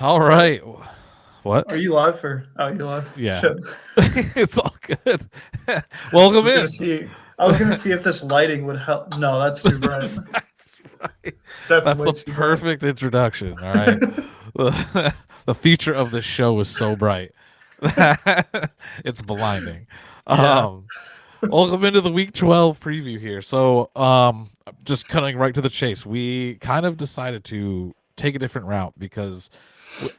All right. What? Are you live or you live? Yeah. Shit. It's all good. Welcome in. I was gonna see if this lighting would help. No, that's too bright. That's right. That's That's way the too bright. perfect introduction. All right. The future of this show is so bright. It's blinding. Yeah. Welcome into the week 12 preview here. So, just cutting right to the chase. We kind of decided to take a different route because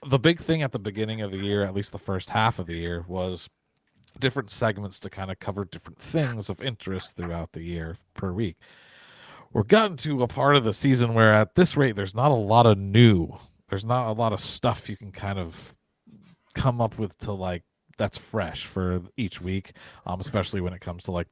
the big thing at the beginning of the year, at least the first half of the year, was different segments to kind of cover different things of interest throughout the year per week. We're gotten to a part of the season where at this rate there's not a lot of new. There's not a lot of stuff you can kind of come up with to like that's fresh for each week, especially when it comes to like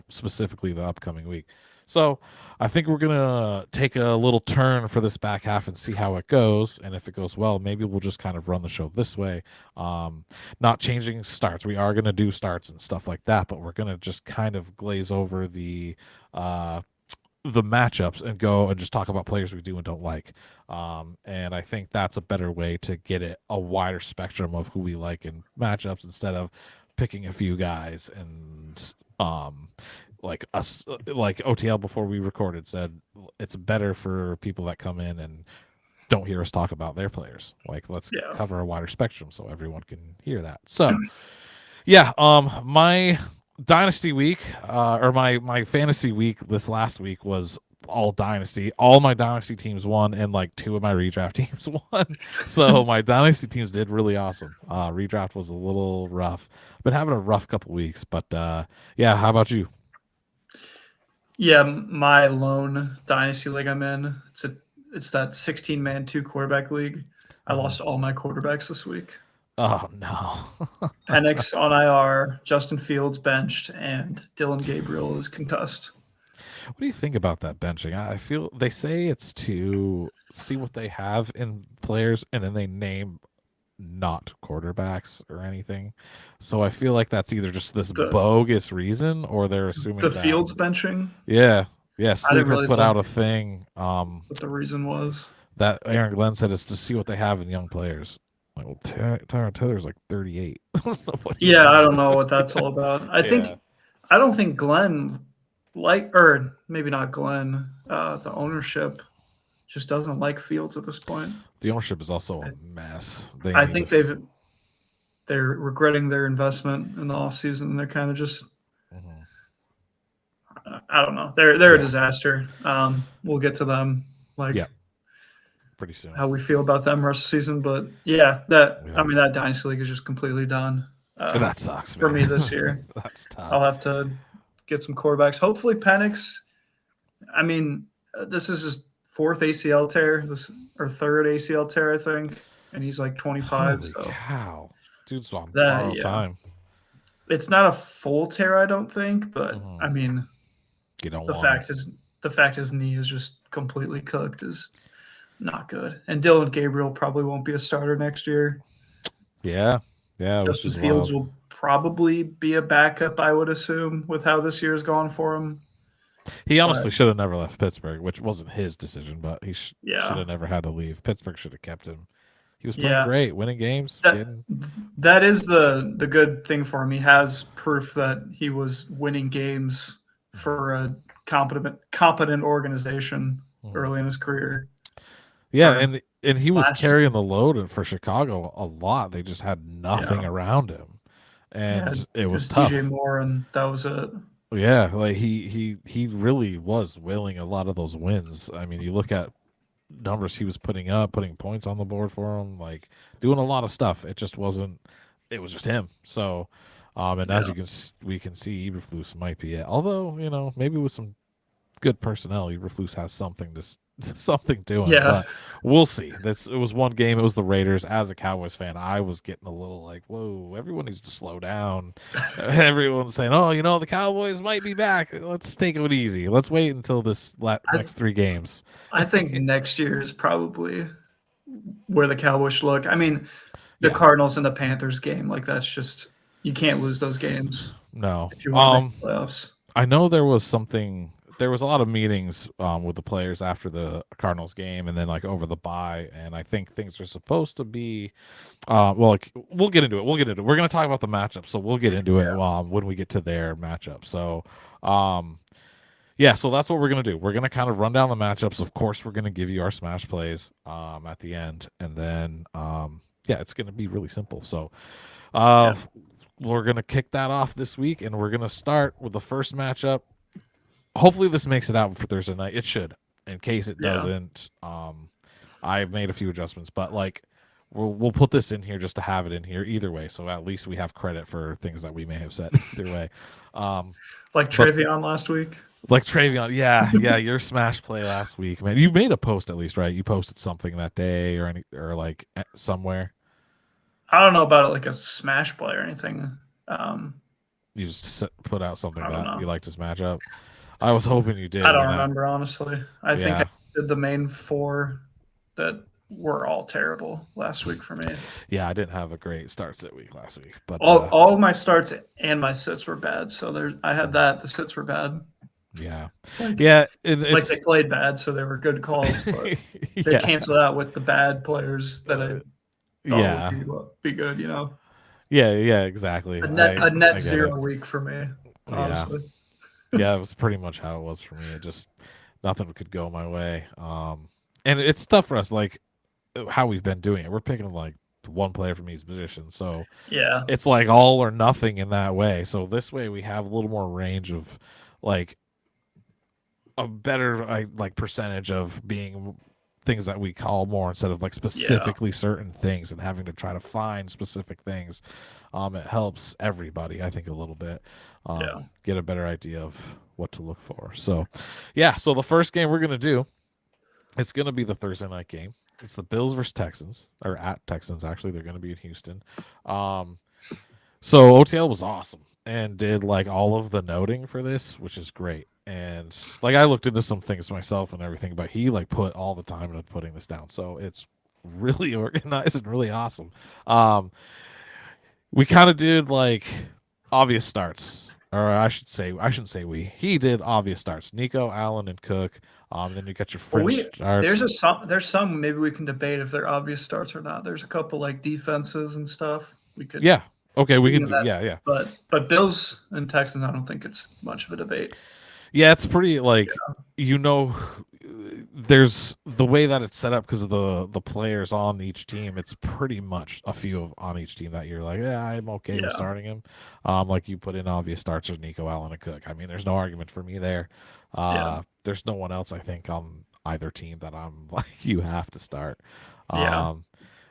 specifically the upcoming week. So I think we're gonna take a little turn for this back half and see how it goes. And if it goes well, maybe we'll just kind of run the show this way. Not changing starts. We are gonna do starts and stuff like that, but we're gonna just kind of glaze over the matchups and go and just talk about players we do and don't like. And I think that's a better way to get it a wider spectrum of who we like in matchups instead of picking a few guys and like us, like OTL before we recorded said it's better for people that come in and don't hear us talk about their players. Like let's cover a wider spectrum so everyone can hear that. So yeah, my dynasty week or my fantasy week this last week was all dynasty. All my dynasty teams won and like two of my redraft teams won. So my dynasty teams did really awesome. Redraft was a little rough. Been having a rough couple weeks, but yeah, how about you? Yeah, my lone dynasty league I'm in. It's that 16-man 2 quarterback league. I lost all my quarterbacks this week. Oh no. Penix on IR, Justin Fields benched, and Dylan Gabriel is concussed. What do you think about that benching? I feel they say it's to see what they have in players and then they name not quarterbacks or anything. So I feel like that's either just this bogus reason or they're assuming the that Fields benching. Yeah. Sleeper really put out a thing. What the reason was that Aaron Glenn said it's to see what they have in young players. Like, well, Tyron Taylor's like 38. Yeah, I don't know what that's all about. I don't think Glenn or maybe not Glenn. The ownership just doesn't like Fields at this point. The ownership is also a mess. I think they're regretting their investment in the offseason, and they're kind of just I don't know. They're a disaster. We'll get to them pretty soon. How we feel about them rest of the season, but that dynasty league is just completely done. That sucks for me this year. That's tough. I'll have to get some quarterbacks. Hopefully, Penix. I mean, this is his fourth ACL tear, or third ACL tear, I think, and he's like 25. Holy cow, dude's on borrowed time. It's not a full tear, I don't think, but I mean, the fact his knee is just completely cooked is not good. And Dylan Gabriel probably won't be a starter next year. Yeah. Justin Fields will probably be a backup, I would assume, with how this year has gone for him. He honestly should have never left Pittsburgh, which wasn't his decision, but he should have never had to leave. Pittsburgh should have kept him. He was playing great, winning games. That is the good thing for him. He has proof that he was winning games for a competent organization early in his career. Yeah, and he was carrying the load for Chicago a lot. They just had nothing around him, and it was tough. DJ Moore, and that was it. Yeah, like he really was willing a lot of those wins. I mean, you look at numbers he was putting up, putting points on the board for him, like doing a lot of stuff. It just wasn't. It was just him. So, and as we can see, Eberflus might be it. Although maybe with some good personnel, Eberflus has something to him. Yeah. But we'll see. It was one game. It was the Raiders. As a Cowboys fan, I was getting a little like, whoa, everyone needs to slow down. Everyone's saying, oh, the Cowboys might be back. Let's take it easy. Let's wait until this next 3 games. I think next year is probably where the Cowboys should look. I mean, the Cardinals and the Panthers game, like that's just you can't lose those games. No. If you want to make playoffs. I know there was something there was a lot of meetings with the players after the Cardinals game, and then like over the bye, and I think things are supposed to be. Well, like, we'll get into it. We're going to talk about the matchup, so we'll get into it when we get to their matchup. So, yeah, so that's what we're going to do. We're going to kind of run down the matchups. Of course, we're going to give you our smash plays at the end, and then yeah, it's going to be really simple. So, we're going to kick that off this week, and we're going to start with the first matchup. Hopefully this makes it out for Thursday night. It should. In case it doesn't, I've made a few adjustments, but like we'll put this in here just to have it in here either way, so at least we have credit for things that we may have said either way. Like Travion last week. Like Travion, yeah, your smash play last week, man. You made a post at least, right? You posted something that day or like somewhere. I don't know about it like a smash play or anything. You just put out something that you like to smash up. I was hoping you did. I don't remember, honestly. I think I did the main 4 that were all terrible last week for me. Yeah, I didn't have a great start sit week last week, but all my starts and my sits were bad. So I had that. The sits were bad. Yeah, like they played bad, so they were good calls, but they canceled out with the bad players that I thought would be good. You know. Yeah, exactly. A net 0 week for me, honestly. Yeah, it was pretty much how it was for me. It just nothing could go my way. And it's tough for us, like how we've been doing it. We're picking like one player from each position, so it's like all or nothing in that way. So this way we have a little more range of like a better like percentage of being things that we call more instead of like specifically certain things and having to try to find specific things. It helps everybody, I think, a little bit get a better idea of what to look for. So so the first game we're going to do, it's going to be the Thursday night game. It's the Bills versus Texans, or at Texans, actually. They're going to be in Houston. So OTL was awesome and did like all of the noting for this, which is great. And like I looked into some things myself and everything, but he like put all the time into putting this down. So it's really organized and really awesome. We kind of did like obvious starts, or I shouldn't say we. He did obvious starts. Nico, Allen, and Cook. Then you got your fringe starts. There's some maybe we can debate if they're obvious starts or not. There's a couple like defenses and stuff we could. Yeah. Okay, we can do that. Yeah. But Bills and Texans, I don't think it's much of a debate. Yeah, it's pretty like there's the way that it's set up because of the players on each team. It's pretty much a few on each team that you're like, I'm okay with starting him. Like you put in obvious starts with Nico, Allen, and Cook. I mean, there's no argument for me there. There's no one else I think on either team that I'm like you have to start. And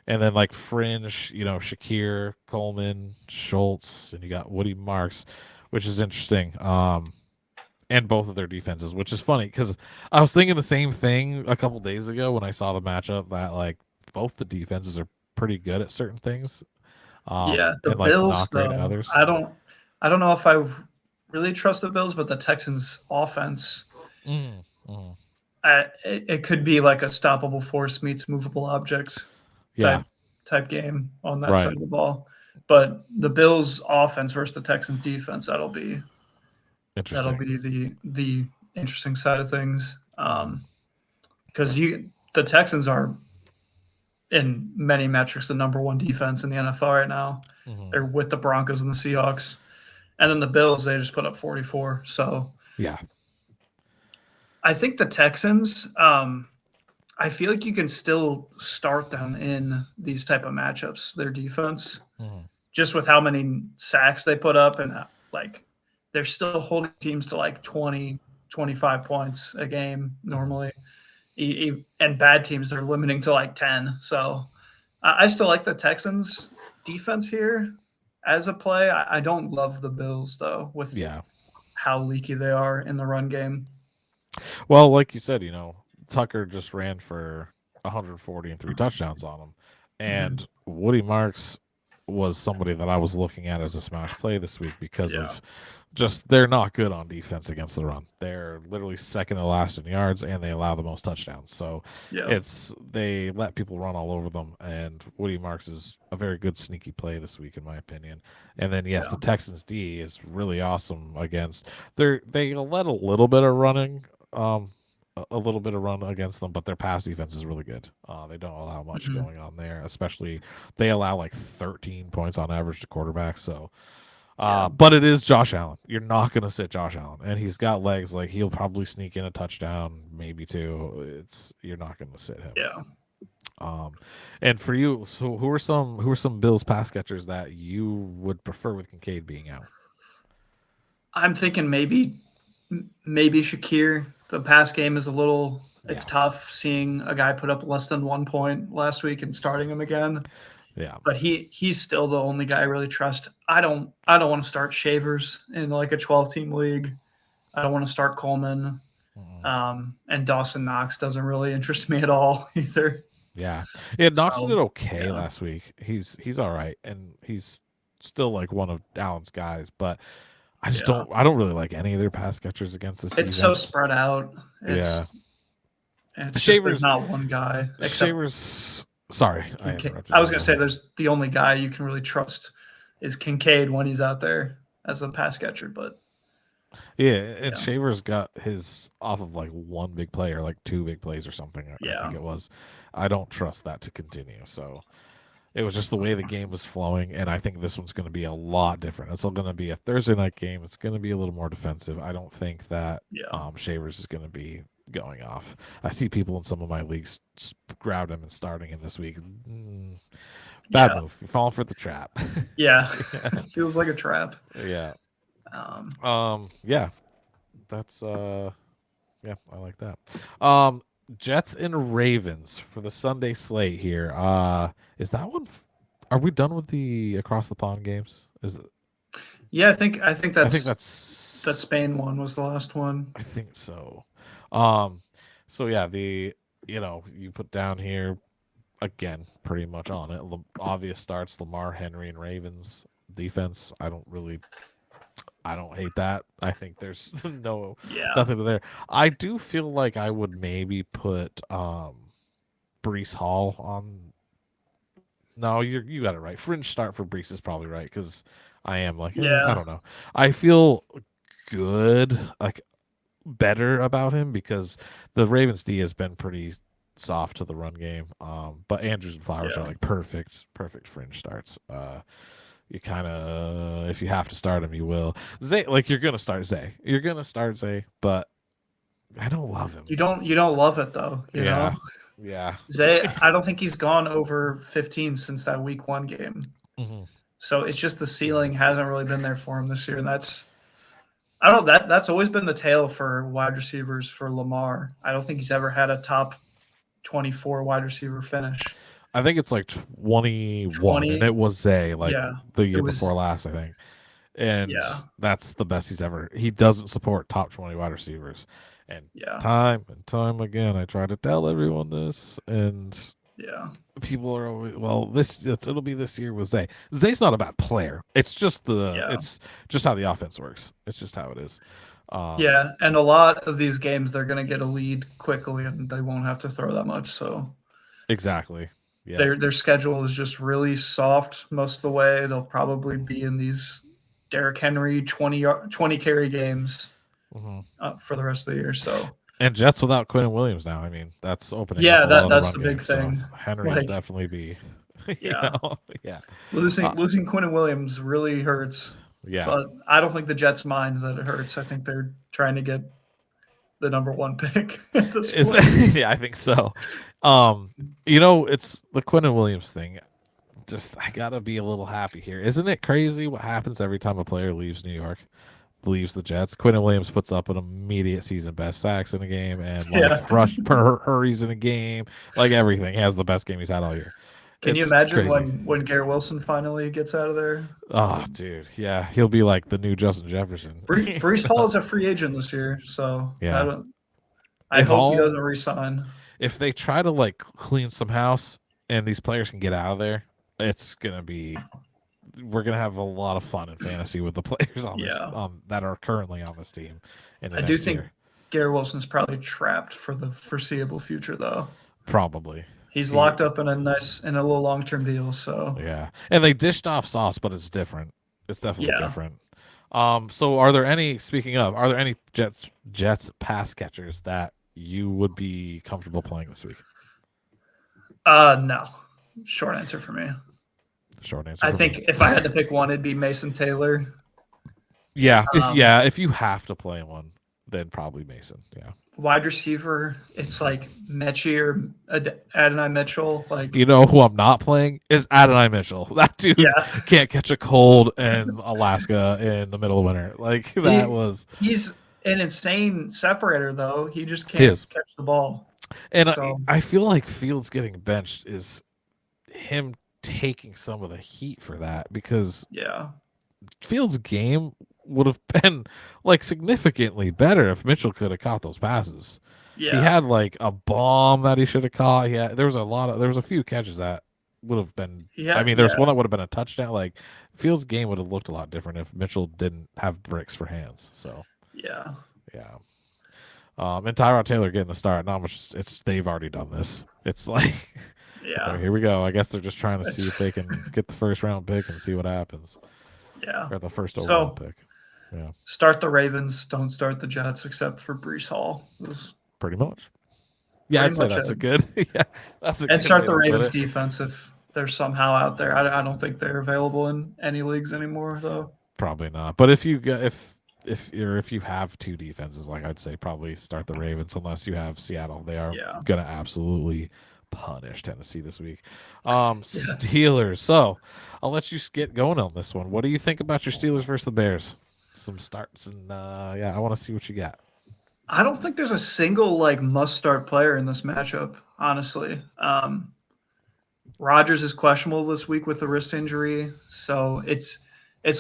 then like fringe, Shakir, Coleman, Schultz, and you got Woody Marks, which is interesting. And both of their defenses, which is funny because I was thinking the same thing a couple days ago when I saw the matchup that like both the defenses are pretty good at certain things. The and, like, Bills, not great at others. I don't know if I really trust the Bills, but the Texans offense, it could be like a stoppable force meets movable objects type game on that side of the ball. But the Bills offense versus the Texans defense, that'll be the interesting side of things. Because the Texans are in many metrics the number 1 defense in the NFL right now. They're with the Broncos and the Seahawks. And then the Bills, they just put up 44. So I think the Texans, I feel like you can still start them in these type of matchups, their defense, just with how many sacks they put up and like they're still holding teams to like 20, 25 points a game normally. And bad teams are limiting to like 10. So I still like the Texans defense here as a play. I don't love the Bills though with how leaky they are in the run game. Well, like you said, Tucker just ran for 140 and 3 touchdowns on him. And Woody Marks was somebody that I was looking at as a smash play this week because of just they're not good on defense against the run. They're literally second to last in yards, and they allow the most touchdowns. So they let people run all over them. And Woody Marks is a very good sneaky play this week, in my opinion. And then the Texans D is really awesome against. They let a little bit of running. A little bit of run against them, but their pass defense is really good. They don't allow much going on there, especially they allow like 13 points on average to quarterbacks. So, but it is Josh Allen. You're not going to sit Josh Allen, and he's got legs. Like he'll probably sneak in a touchdown, maybe two. You're not going to sit him. Yeah. And for you, so who are some Bills pass catchers that you would prefer with Kincaid being out? I'm thinking maybe Shakir. The pass game is a little it's tough seeing a guy put up less than 1 point last week and starting him again. Yeah. But he's still the only guy I really trust. I don't want to start Shavers in like a 12-team league. I don't want to start Coleman. And Dawson Knox doesn't really interest me at all either. Yeah. Knox did okay last week. He's all right, and he's still like one of Allen's guys, but I just don't really like any of their pass catchers against this defense. It's so spread out. It's Shavers, there's not one guy. Shavers. Sorry, I was going to say there's the only guy you can really trust is Kincaid when he's out there as a pass catcher, but Shavers got his off of like one big play or like two big plays or something. I think it was. I don't trust that to continue. So it was just the way the game was flowing, and I think this one's going to be a lot different. It's going to be a Thursday night game. It's going to be a little more defensive. I don't think that Shavers is going to be going off. I see people in some of my leagues grab him and starting him this week. Bad move. You're falling for the trap. Feels like a trap. That's I like that. Jets and Ravens for the Sunday slate here. Is that one? Are we done with the across the pond games? Is it? Yeah, I think that's that Spain one was the last one. I think so. So yeah, you put down here again, pretty much on it. Obvious starts: Lamar, Henry, and Ravens defense. I don't hate that. I think there's nothing there. I do feel like I would maybe put Breece Hall on. No, you got it right. Fringe start for Breece is probably right because I am like I don't know. I feel good, like better about him because the Ravens D has been pretty soft to the run game. But Andrews and Flowers are like perfect fringe starts. You kind of, if you have to start him, you will. Zay, like you're gonna start Zay. You're gonna start Zay, but I don't love him. You don't love it though. You know? Yeah. Zay, I don't think he's gone over 15 since that week 1 game. So it's just the ceiling hasn't really been there for him this year, and that's always been the tale for wide receivers for Lamar. I don't think he's ever had a top 24 wide receiver finish. I think it's like 21, and it was Zay the year before last, I think. And that's the best he's ever. He doesn't support top 20 wide receivers. And time and time again, I try to tell everyone this, and people are always, it'll be this year with Zay. Zay's not a bad player. It's just it's just how the offense works. It's just how it is. And a lot of these games, they're going to get a lead quickly, and they won't have to throw that much. So exactly. Yeah. Their schedule is just really soft most of the way. They'll probably be in these Derrick Henry 20 carry games for the rest of the year. So and Jets without Quinn Williams now. I mean, that's opening. That's the big thing. So Henry will definitely be. Losing Quinn Williams really hurts. Yeah, but I don't think the Jets mind that it hurts. I think they're trying to get the number 1 pick at this point. I think so. It's the Quinn Williams thing. Just I gotta be a little happy here. Isn't it crazy what happens every time a player leaves New York, leaves the Jets? Quinn Williams puts up an immediate season best sacks in a game and hurries in a game, like everything. He has the best game he's had all year. Can you imagine when Garrett Wilson finally gets out of there? Oh, dude, yeah, he'll be like the new Justin Jefferson. Breece Hall is a free agent this year, so I hope he doesn't resign. If they try to like clean some house and these players can get out of there, it's gonna be we're gonna have a lot of fun in fantasy with the players on this Yeah. that are currently on this team. I do think Garrett Wilson's probably trapped for the foreseeable future, though. Probably. He's locked up in a little long-term deal. So yeah, and they dished off Sauce, but it's different. It's definitely different. So are there any? Speaking of, are there any Jets pass catchers that you would be comfortable playing this week? No. Short answer for me. Short answer. I think if I had to pick one, it'd be Mason Taylor. Yeah, if you have to play one, then probably Mason. Yeah. Wide receiver, it's like Mechie or Adonai Mitchell. Like, you know who I'm not playing is Adonai Mitchell. That dude can't catch a cold in Alaska in the middle of winter. Like he's an insane separator though. He just can't catch the ball. And so, I feel like Fields getting benched is him taking some of the heat for that, because Fields' game would have been like significantly better if Mitchell could have caught those passes. Yeah. He had like a bomb that he should have caught. There was a few catches that would have been there's one that would have been a touchdown. Like Fields' game would have looked a lot different if Mitchell didn't have bricks for hands. So yeah. And Tyrod Taylor getting the start. Not much. They've already done this. It's like okay, here we go. I guess they're just trying to see if they can get the first round pick and see what happens. Yeah. Or the first overall pick. Yeah. Start the Ravens, don't start the Jets, except for Breece Hall. Pretty much. Yeah, I'd say that's a good. That's a good. And start the Ravens defense if they're somehow out there. I don't think they're available in any leagues anymore, though. Probably not. But if you have two defenses, like I'd say probably start the Ravens unless you have Seattle. They are gonna absolutely punish Tennessee this week. Steelers. So I'll let you get going on this one. What do you think about your Steelers versus the Bears? Some starts and I want to see what you got. I don't think there's a single must start player in this matchup, honestly. Rodgers is questionable this week with the wrist injury, so it's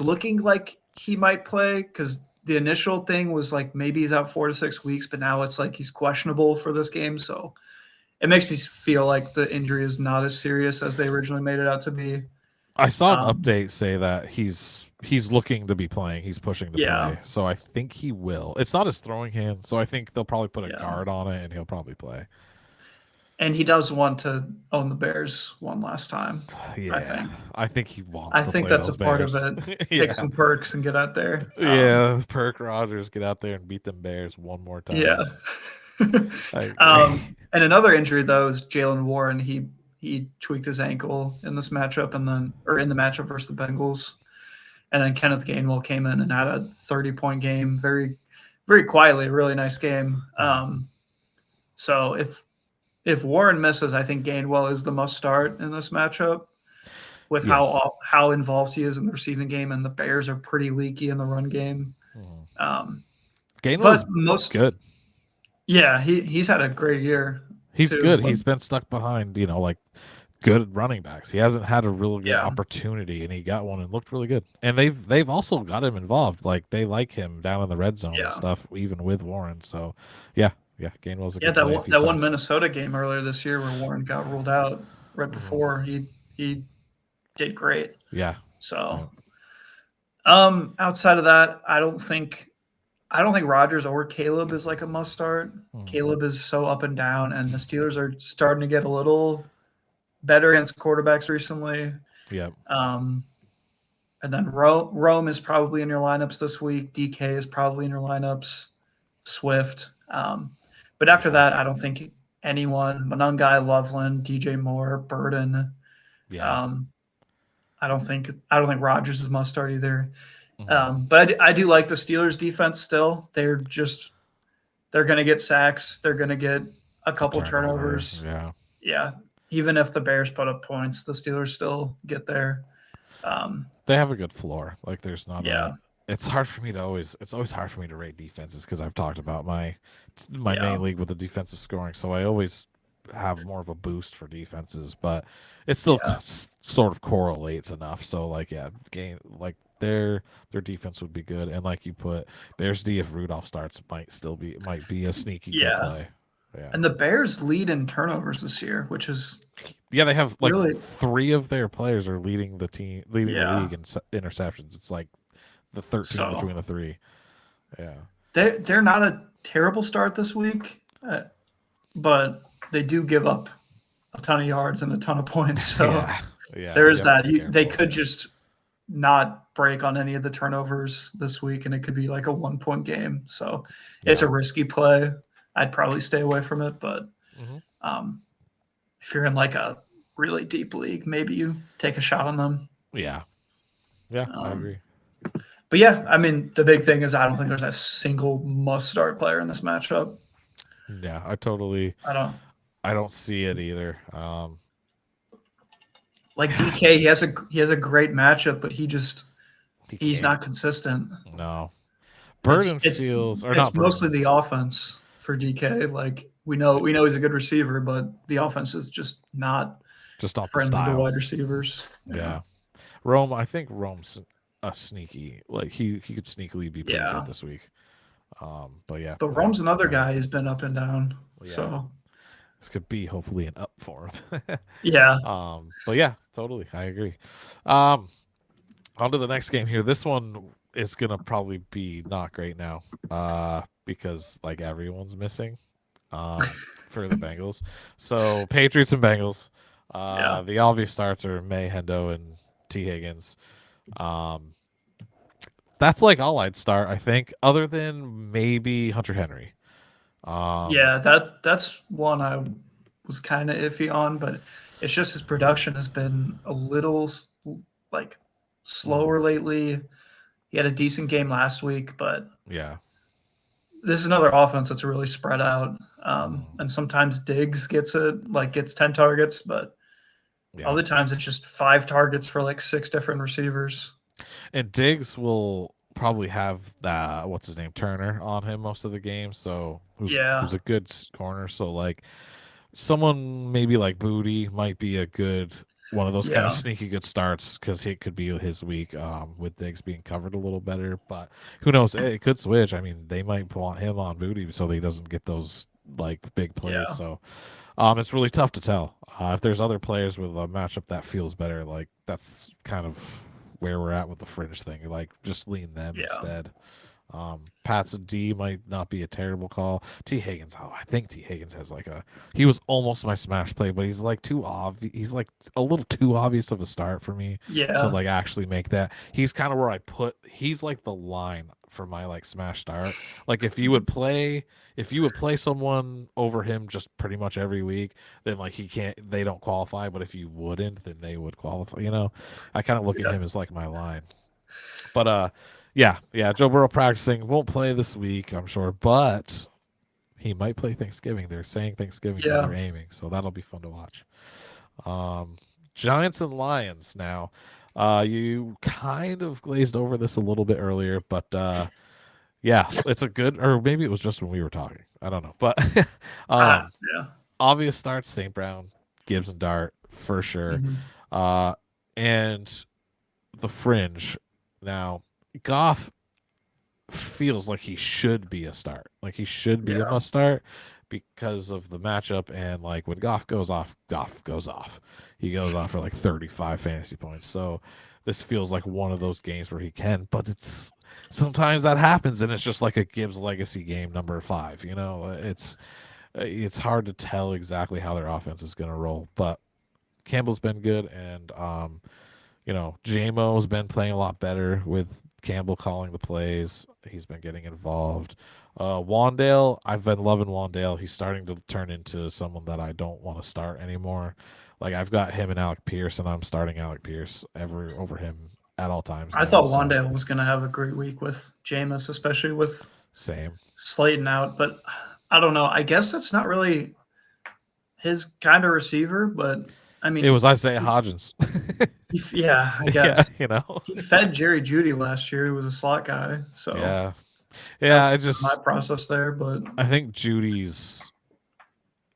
looking like he might play, because the initial thing was like maybe he's out 4 to 6 weeks, but now it's like he's questionable for this game. So it makes me feel like the injury is not as serious as they originally made it out to be. I saw an update say that he's looking to be playing. He's pushing to play. So I think he will. It's not his throwing hand, so I think they'll probably put a guard on it and he'll probably play. And he does want to own the Bears one last time. Yeah, I think he wants. I think that's a part of it. Take some perks and get out there. Perk Rodgers, get out there and beat them Bears one more time. Yeah. And another injury though is Jalen Warren. He tweaked his ankle in this matchup, in the matchup versus the Bengals, and then Kenneth Gainwell came in and had a 30-point game, very, very quietly, a really nice game. So if Warren misses, I think Gainwell is the must start in this matchup, with how involved he is in the receiving game, and the Bears are pretty leaky in the run game. Gainwell's good. Yeah, he's had a great year. He's good. He's been stuck behind, good running backs. He hasn't had a real good opportunity, and he got one and looked really good. And they've also got him involved. Like they like him down in the red zone and stuff, even with Warren. So Gainwell's a good play. That one Minnesota game earlier this year where Warren got ruled out right before, he did great. Yeah. So outside of that, I don't think Rodgers or Caleb is like a must start. Caleb is so up and down, and the Steelers are starting to get a little better against quarterbacks recently. Yeah. And then Rome is probably in your lineups this week. DK is probably in your lineups. Swift. But after that, I don't think anyone. Monungai, Loveland, DJ Moore, Burden. Yeah. I don't think Rodgers is must start either. But I do like the Steelers defense still. They're going to get sacks. They're going to get a couple turnovers. Yeah. Even if the Bears put up points, the Steelers still get there. They have a good floor. Like there's not it's hard for me to it's always hard for me to rate defenses, because I've talked about my main league with the defensive scoring. So I always have more of a boost for defenses, but it still sort of correlates enough. So their defense would be good, and like you put Bears D, if Rudolph starts, might be a sneaky good play. Yeah. And the Bears lead in turnovers this year, which is Yeah, they have like really 3 of their players are leading the league in interceptions. It's like the 13 between the 3. Yeah, they're not a terrible start this week, but they do give up a ton of yards and a ton of points. So there is that. They could just not break on any of the turnovers this week, and it could be like a 1-point game. So it's a risky play. I'd probably stay away from it, but if you're in like a really deep league, maybe you take a shot on them. Yeah, I agree. But yeah, I mean, the big thing is I don't think there's a single must-start player in this matchup. Yeah, I don't see it either. Like DK, he has a great matchup, but he's not consistent. No, Burden feels or not. It's mostly the offense for DK. Like we know he's a good receiver, but the offense is just not the friendly style to wide receivers. Yeah. Rome. I think Rome's a sneaky. Like he could sneakily be pretty good this week. But Rome's another guy who's been up and down. Yeah. So this could be hopefully an up for him. Yeah. But yeah, totally, I agree. On to the next game here. This one is gonna probably be not great now. Because like everyone's missing. For the Bengals. So Patriots and Bengals. The obvious starts are May, Hendo, and T. Higgins. That's like all I'd start, I think, other than maybe Hunter Henry. That's one I was kind of iffy on, but it's just his production has been a little like slower lately. He had a decent game last week, but this is another offense that's really spread out. And sometimes Diggs gets 10 targets, but other times it's just 5 targets for like 6 different receivers. And Diggs will probably have that what's his name Turner on him most of the game, so who's a good corner. So like someone maybe like Booty might be a good one of those kind of sneaky good starts because it could be his week with Diggs being covered a little better. But who knows? It could switch. I mean, they might want him on Booty so he doesn't get those like big plays. So it's really tough to tell. If there's other players with a matchup that feels better, like that's kind of where we're at with the fringe thing. Like just lean them instead. Pat's and D might not be a terrible call. T. Higgins, I think T. Higgins has he was almost my smash play, but he's like too obvious. He's like a little too obvious of a start for me to like actually make that. He's kind of where he's like the line for my like smash start. Like if you would play someone over him just pretty much every week, then like they don't qualify. But if you wouldn't, then they would qualify. I kind of look at him as like my line. But Joe Burrow practicing, won't play this week, I'm sure, but he might play Thanksgiving. They're saying Thanksgiving when they're aiming, so that'll be fun to watch. Giants and Lions now. You kind of glazed over this a little bit earlier, but it's a good, or maybe it was just when we were talking. I don't know, but obvious starts: St. Brown, Gibbs, and Dart for sure, and the fringe now. Goff feels like he should be a start. Like he should be a must start because of the matchup. And like when Goff goes off. He goes off for like 35 fantasy points. So this feels like one of those games where he can, but sometimes that happens and it's just like a Gibbs legacy game number 5. It's hard to tell exactly how their offense is going to roll, but Campbell's been good. And, J-Mo's been playing a lot better with Campbell calling the plays. He's been getting involved. Wandale, I've been loving Wandale. He's starting to turn into someone that I don't want to start anymore. Like I've got him and Alec Pierce, and I'm starting Alec Pierce over him at all times. I thought Wandale was going to have a great week with Jameis, especially with Slayton out. But I don't know. I guess that's not really his kind of receiver, but I mean, it was Isaiah Hodgins. I guess. He fed Jerry Jeudy last year. He was a slot guy. So I just my process there, but I think Judy's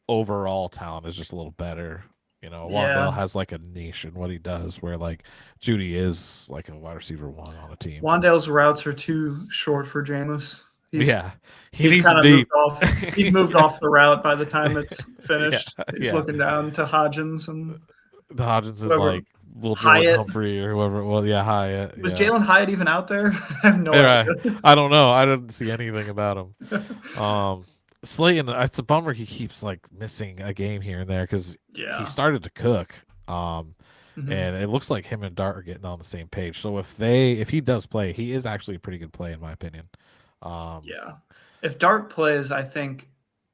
overall talent is just a little better. Wandale has like a niche in what he does, where like Jeudy is like a wide receiver 1 on a team. Wandale's routes are too short for Jameis. He's he needs kind of deep. moved off. He's moved off the route by the time it's finished. He's Yeah. looking down to Hodgins and like little Jordan Humphrey or whoever it was. Yeah, Hyatt. Was Jalen Hyatt even out there? I have no idea. I don't know. I didn't see anything about him. Slayton, it's a bummer he keeps like missing a game here and there because he started to cook. And it looks like him and Dart are getting on the same page. So if he does play, he is actually a pretty good play in my opinion. If Dart plays, I think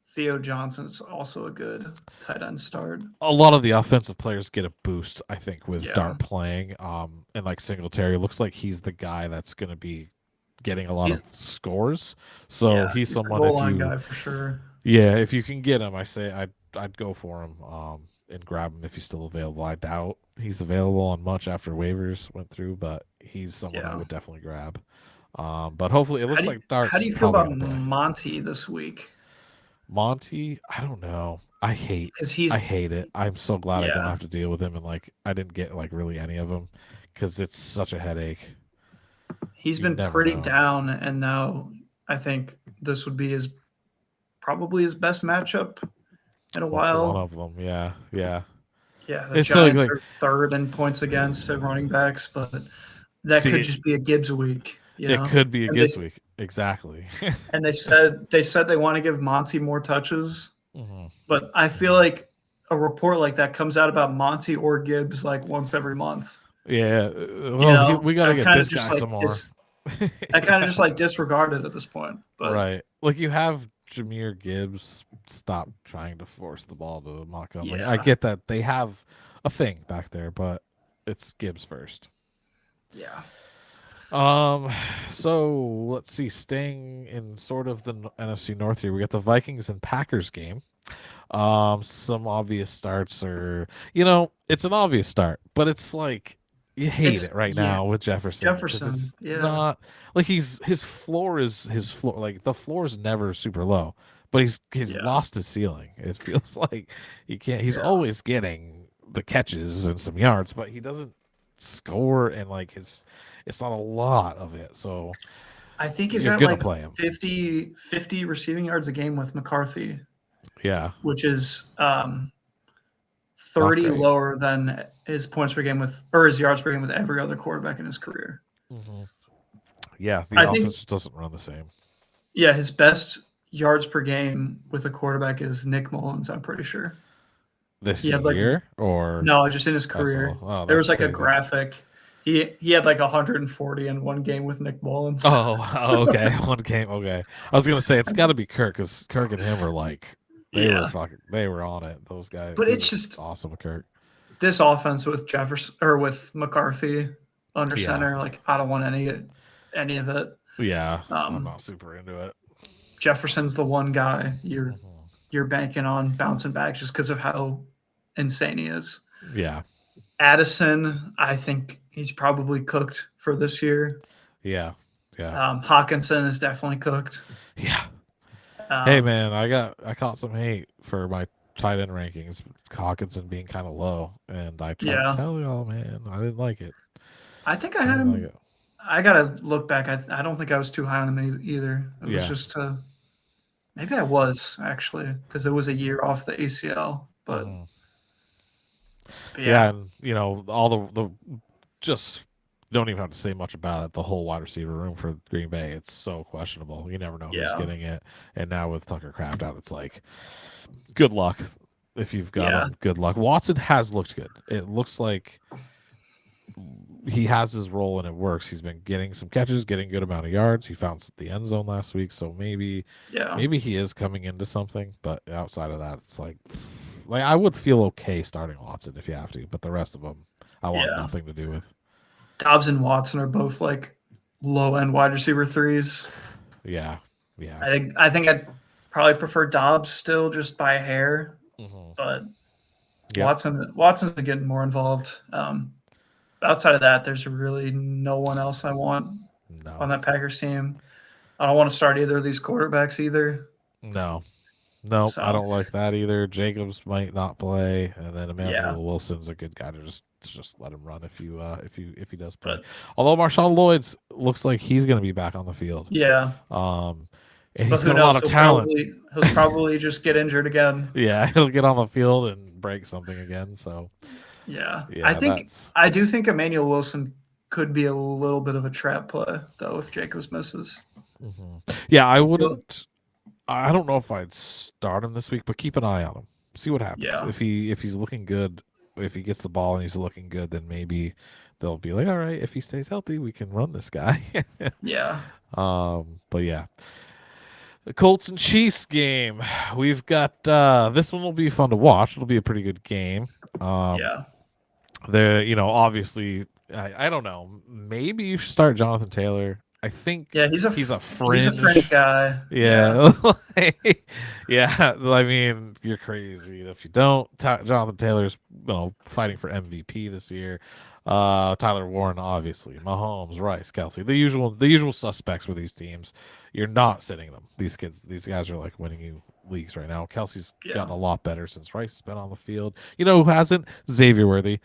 Theo Johnson's also a good tight end start. A lot of the offensive players get a boost, I think, with Dart playing. And like Singletary, looks like he's the guy that's going to be getting a lot of scores. So he's someone the goal line guy for sure. Yeah, if you can get him, I say I'd go for him and grab him if he's still available. I doubt he's available on much after waivers went through, but he's someone I would definitely grab. But hopefully it looks like Dart's. How do you feel about Monty this week? Monty, I don't know. I hate it. I'm so glad I don't have to deal with him, and like I didn't get like really any of them because it's such a headache. He's been pretty down, and now I think this would be probably his best matchup in a while. One of them, yeah. The Giants are third in points against at running backs, but that could just be a Gibbs week. It could be a Gibbs week, exactly. And they said they want to give Monty more touches, but I feel like a report like that comes out about Monty or Gibbs like once every month. Yeah, well, we got to get this guy some more. I kind of just like disregard it at this point. But. Right, like you have Jahmyr Gibbs. Stop trying to force the ball to Montgomery. I get that they have a thing back there, but it's Gibbs first. Yeah. So let's see. Staying in sort of the NFC North here, we got the Vikings and Packers game. Some obvious starts are, it's an obvious start, but it's like you hate it right now with Jefferson. It's not like his floor is his floor. Like the floor is never super low, but he's lost his ceiling. It feels like he can't. He's always getting the catches and some yards, but he doesn't score, and like it's not a lot of it. So I think he's at like 50 receiving yards a game with McCarthy. Yeah, which is 30 lower than his points per game his yards per game with every other quarterback in his career. Yeah, the offense just doesn't run the same. Yeah, his best yards per game with a quarterback is Nick Mullins, I'm pretty sure. This year or no, just in his career. There was like a graphic. He had like 140 in one game with Nick Mullins. Oh, okay, one game. Okay, I was gonna say it's got to be Kirk because Kirk and him were like they were on it. Those guys, but it's just awesome, Kirk. This offense with Jefferson or with McCarthy under center, like I don't want any of it. Yeah, I'm not super into it. Jefferson's the one guy you're banking on bouncing back just because of how insane he is. Yeah. Addison, I think he's probably cooked for this year. Yeah. Hawkinson is definitely cooked. Yeah. Hey man, I caught some hate for my tight end rankings, Hawkinson being kind of low, and I tried to tell y'all, man, I didn't like it. I think I had him. Like I gotta look back. I don't think I was too high on him either. It was just maybe I was actually because it was a year off the ACL, but. Yeah, and all the just don't even have to say much about it. The whole wide receiver room for Green Bay, it's so questionable. You never know who's getting it. And now with Tucker Kraft out, it's like, good luck if you've got him. Good luck. Watson has looked good. It looks like he has his role and it works. He's been getting some catches, getting a good amount of yards. He found the end zone last week, so maybe he is coming into something. But outside of that, it's like I would feel okay starting Watson if you have to, but the rest of them I want nothing to do with. Dobbs and Watson are both like low end wide receiver threes. Yeah. I think I'd probably prefer Dobbs still just by a hair, but Watson's been getting more involved. Outside of that, there's really no one else I want on that Packers team. I don't want to start either of these quarterbacks either. No. Nope, So I don't like that either. Jacobs might not play, and then yeah, Emmanuel Wilson's a good guy to just let him run if he does play. but Although Marshawn Lloyd's looks like he's going to be back on the field. yeah. And But he's who got a lot knows? of talent. He'll probably just get injured again. Yeah, he'll get on the field and break something again. So Yeah, yeah, I do think Emmanuel Wilson could be a little bit of a trap play though if Jacobs misses. Yeah, I wouldn't. I don't know if I'd start him this week, but keep an eye on him. See what happens. Yeah. If he's looking good, if he gets the ball and he's looking good, then maybe they'll be like, all right, if he stays healthy, we can run this guy. Yeah. But yeah. The Colts and Chiefs game. We've got this one will be fun to watch. It'll be a pretty good game. Yeah. Obviously, I don't know. Maybe you should start Jonathan Taylor. I think he's a fringe. He's a fringe guy. Yeah. Yeah. I mean, you're crazy if you don't. Jonathan Taylor's fighting for MVP this year. Tyler Warren, obviously, Mahomes, Rice, Kelsey, the usual suspects with these teams. You're not sitting them. These guys are like winning you leagues right now. Kelsey's gotten a lot better since Rice has been on the field. You know who hasn't? Xavier Worthy.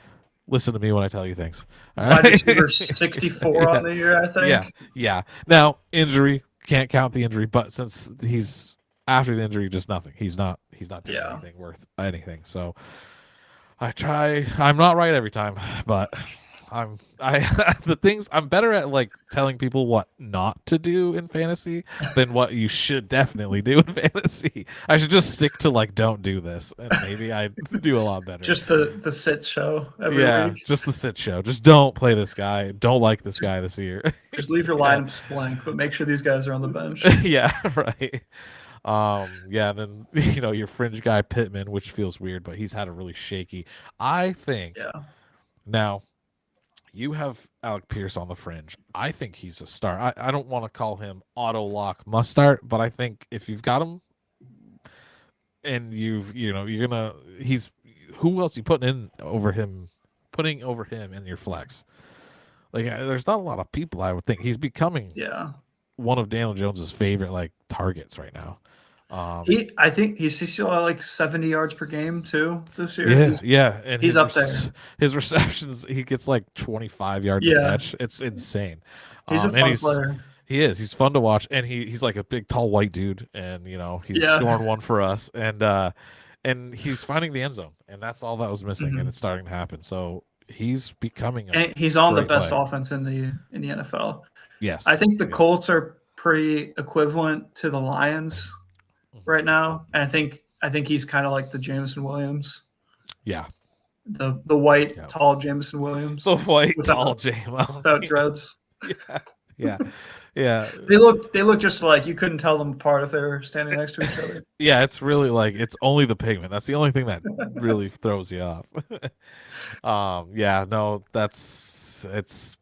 Listen to me when I tell you things. Wide receiver 64 on the year, I think. Yeah. Now, injury, can't count the injury, but since he's after the injury, just nothing. He's not doing anything worth anything. So I'm not right every time, but I'm better at like telling people what not to do in fantasy than what you should definitely do in fantasy. I should just stick to like don't do this, and maybe I do a lot better. Just the sit show every week. Just the sit show. Just don't play this guy. Don't like this guy this year. Just leave your lineups blank, but make sure these guys are on the bench. Yeah, right. Then your fringe guy Pittman, which feels weird, but he's had a really shaky. I think. Yeah. Now, you have Alec Pierce on the fringe. I think he's a start. I don't want to call him auto lock must start, but I think if you've got him and you're gonna who else you putting over him in your flex? Like there's not a lot of people I would think. He's becoming one of Daniel Jones's favorite like targets right now. I think he's still at like 70 yards per game too this year. And he's up there. His receptions, he gets like 25 yards a catch. It's insane. He's a fun player. He is. He's fun to watch, and he's like a big, tall, white dude, and he's scoring one for us, and he's finding the end zone, and that's all that was missing, and it's starting to happen. So he's becoming. And he's on the best offense in the NFL. Yes, I think the Colts are pretty equivalent to the Lions right now, and I think he's kind of like the Jameson Williams. Yeah, the white tall Jameson Williams. The white tall Jameson without dreads. Yeah. They look just like you couldn't tell them apart if they were standing next to each other. Yeah, it's really like it's only the pigment. That's the only thing that really throws you off. It's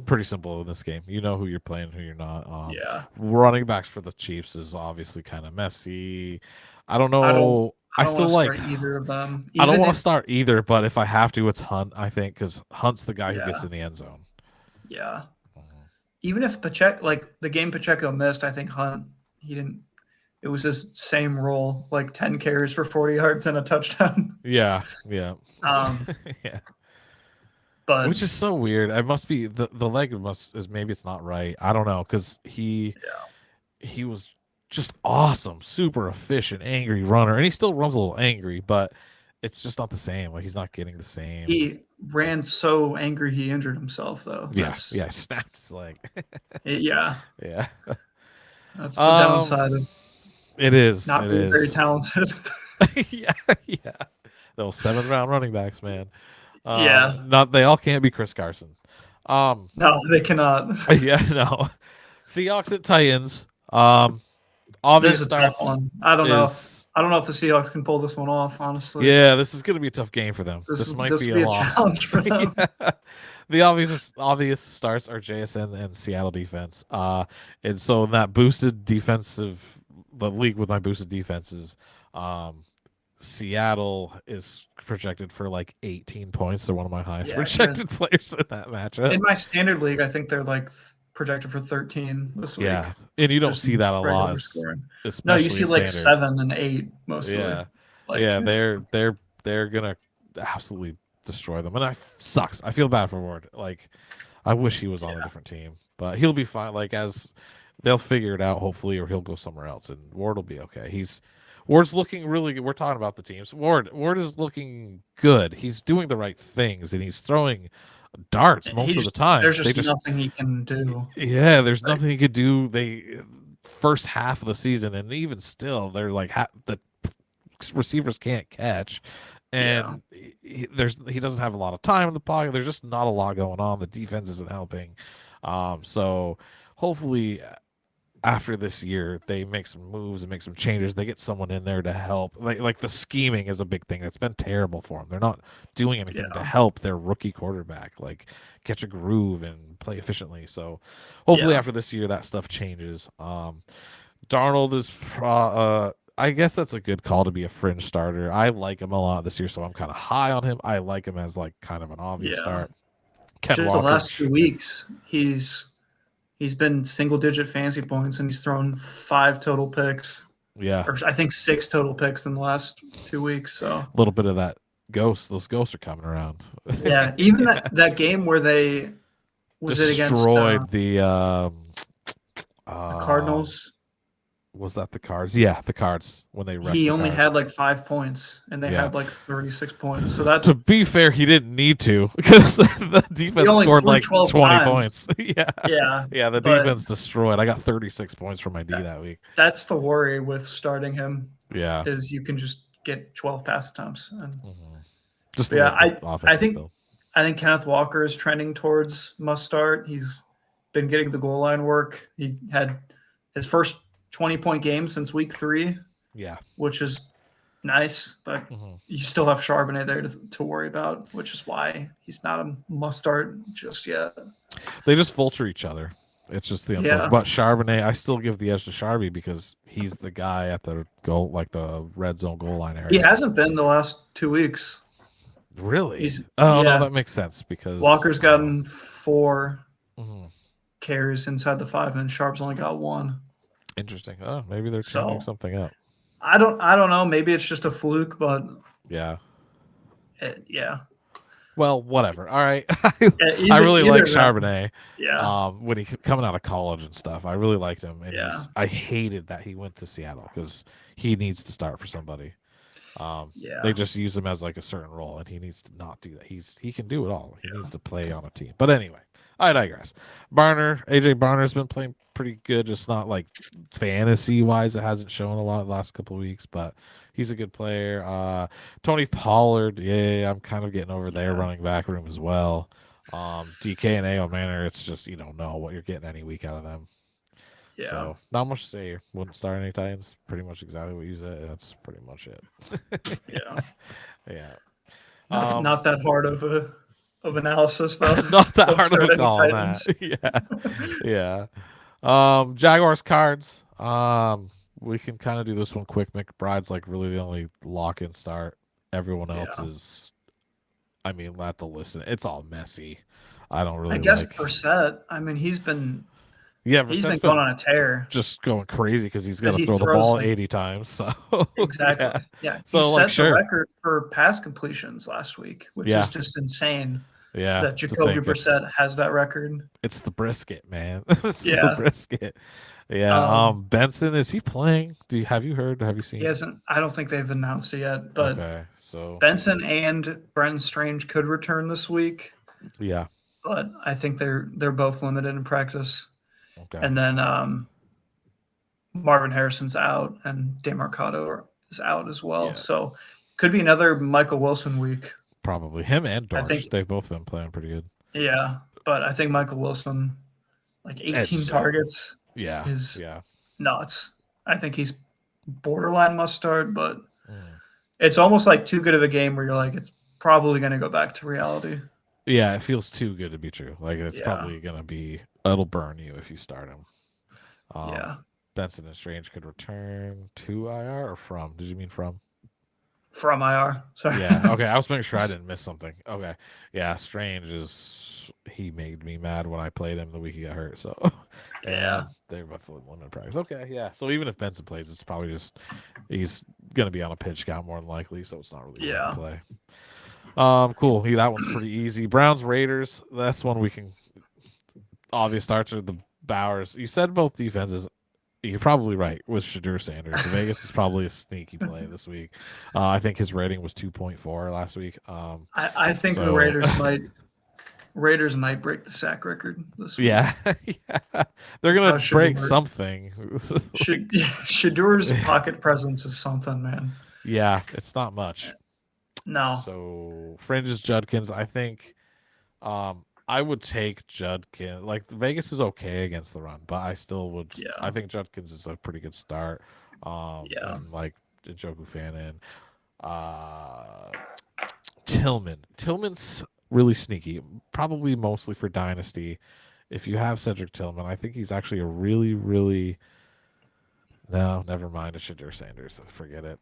pretty simple in this game. You know who you're playing, who you're not. Running backs for the Chiefs is obviously kind of messy. I don't know. I still like either of them. I don't want to start either, but if I have to, it's Hunt. I think because Hunt's the guy who gets in the end zone. Yeah. Even if Pacheco, like the game Pacheco missed, I think Hunt, it was his same role, like 10 carries for 40 yards and a touchdown. Yeah. But which is so weird. It must be the leg maybe it's not right. I don't know because he was just awesome, super efficient, angry runner, and he still runs a little angry, but it's just not the same. Like he's not getting the same. He ran so angry he injured himself though. Snapped his leg. Yeah. That's the downside of it is not being very talented. yeah. Those 7th round running backs, man. Not they all can't be Chris Carson. No, they cannot. Seahawks at Titans. Obvious this is a tough one. I don't know. I don't know if the Seahawks can pull this one off, honestly. Yeah, this is going to be a tough game for them. This might be a loss. Challenge for them. The obvious starts are JSN and Seattle defense. And so in that boosted the league with my boosted defenses, Seattle is projected for like 18 points. They're one of my highest projected players in that matchup. In my standard league, I think they're like projected for 13 this week. Yeah, and you don't see that a lot. No, you see like 7 and 8 mostly. Yeah, they're gonna absolutely destroy them, and sucks. I feel bad for Ward. Like, I wish he was on a different team, but he'll be fine. Like, as they'll figure it out, hopefully, or he'll go somewhere else, and Ward will be okay. Ward's looking really good. We're talking about the teams. Ward is looking good. He's doing the right things, and he's throwing darts most of the time. There's just nothing he can do. Yeah, there's nothing he could do. They first half of the season, and even still, they're like the receivers can't catch, and he doesn't have a lot of time in the pocket. There's just not a lot going on. The defense isn't helping. So hopefully after this year, they make some moves and make some changes. They get someone in there to help. Like the scheming is a big thing. That's been terrible for them. They're not doing anything to help their rookie quarterback, like catch a groove and play efficiently. So hopefully after this year, that stuff changes. Darnold is, I guess that's a good call to be a fringe starter. I like him a lot this year, so I'm kind of high on him. I like him as like kind of an obvious start. Just the last 2 weeks, He's been single-digit fantasy points, and he's thrown 5 total picks. Yeah. Or I think 6 total picks in the last 2 weeks. So a little bit of that ghost. Those ghosts are coming around. Yeah. Even that game where they destroyed the Cardinals. Was that the Cards? Yeah, the Cards when they he only had like 5 points, and they had like 36 points. So that's, to be fair, he didn't need to, because the defense scored like 20 points. Yeah. The defense destroyed. I got 36 points from my D that week. That's the worry with starting him. Yeah, is you can just get 12 pass attempts. And just I think Kenneth Walker is trending towards must start. He's been getting the goal line work. He had his first 20-point game since week 3. Yeah. Which is nice, but you still have Charbonnet there to worry about, which is why he's not a must start just yet. They just vulture each other. It's just the unfortunate. But Charbonnet, I still give the edge to Charby because he's the guy at the goal, like the red zone goal line area. He hasn't been the last 2 weeks. Really? No, that makes sense because Walker's gotten 4 carries inside the 5, and Sharp's only got 1. Interesting. Oh, maybe they're changing something up. I don't know. Maybe it's just a fluke, but yeah. Well, whatever. All right. I really like Charbonnet. Yeah. When he coming out of college and stuff, I really liked him. And I hated that he went to Seattle because he needs to start for somebody. They just use him as like a certain role, and he needs to not do that. He can do it all. He needs to play on a team. But anyway, I digress. AJ Barner's been playing pretty good, just not like fantasy wise. It hasn't shown a lot the last couple of weeks, but he's a good player. Tony Pollard, I'm kind of getting over their running back room as well. DK and AO Manor, it's just you don't know what you're getting any week out of them. Yeah. So not much to say here. Wouldn't start any Titans. Pretty much exactly what you said. That's pretty much it. Yeah. Not that hard of analysis though. Not that hard of a call on that. Yeah. Jaguars Cards. We can kind of do this one quick. McBride's like really the only lock-in start. Everyone else is, I mean, let the listen. It's all messy. I don't really. I guess Brissett. I mean, he's been going on a tear. Just going crazy because he's got to throw the ball 80 times. So exactly. Yeah. He set the record for pass completions last week, which is just insane. Yeah, that Jacoby Brissett has that record. It's the brisket, man. It's the brisket. Yeah. Benson, is he playing? Have you heard? Have you seen? He hasn't. I don't think they've announced it yet. But so Benson and Brenton Strange could return this week. Yeah. But I think they're both limited in practice. Okay. And then Marvin Harrison's out, and DeMarcado is out as well. Yeah. So could be another Michael Wilson week. Probably him and Dorsch. They've both been playing pretty good. Yeah, but I think Michael Wilson, like 18 targets, is nuts. I think he's borderline must start, but it's almost like too good of a game where you're like, it's probably going to go back to reality. Yeah, it feels too good to be true. Like it's probably going to be, it'll burn you if you start him. Benson and Strange could return to IR or from? Did you mean from? from IR. Sorry. Yeah. Okay. I was making sure I didn't miss something. Okay. Yeah. Strange he made me mad when I played him the week he got hurt. So, Yeah. and they're both limited practice. Okay. Yeah. So even if Benson plays, it's probably just he's gonna be on a pitch count more than likely. So it's not really worth the play. Cool. That one's pretty easy. Browns Raiders. That's one we can. Obvious starts are the Bowers. You said both defenses. You're probably right with Shadur Sanders. Vegas is probably a sneaky play this week. I think his rating was 2.4 last week. I think the Raiders might break the sack record this week. Yeah, they're gonna break something. Shadur's pocket presence is something, man. Yeah, it's not much. No. So fringes Judkins. I think I would take Judkins. Like Vegas is okay against the run, but I still would. Yeah. I think Judkins is a pretty good start. And like Njoku Fannin, Tillman's really sneaky. Probably mostly for dynasty. If you have Cedric Tillman, I think he's actually a really, really. No, never mind. It's Shadur Sanders. Forget it.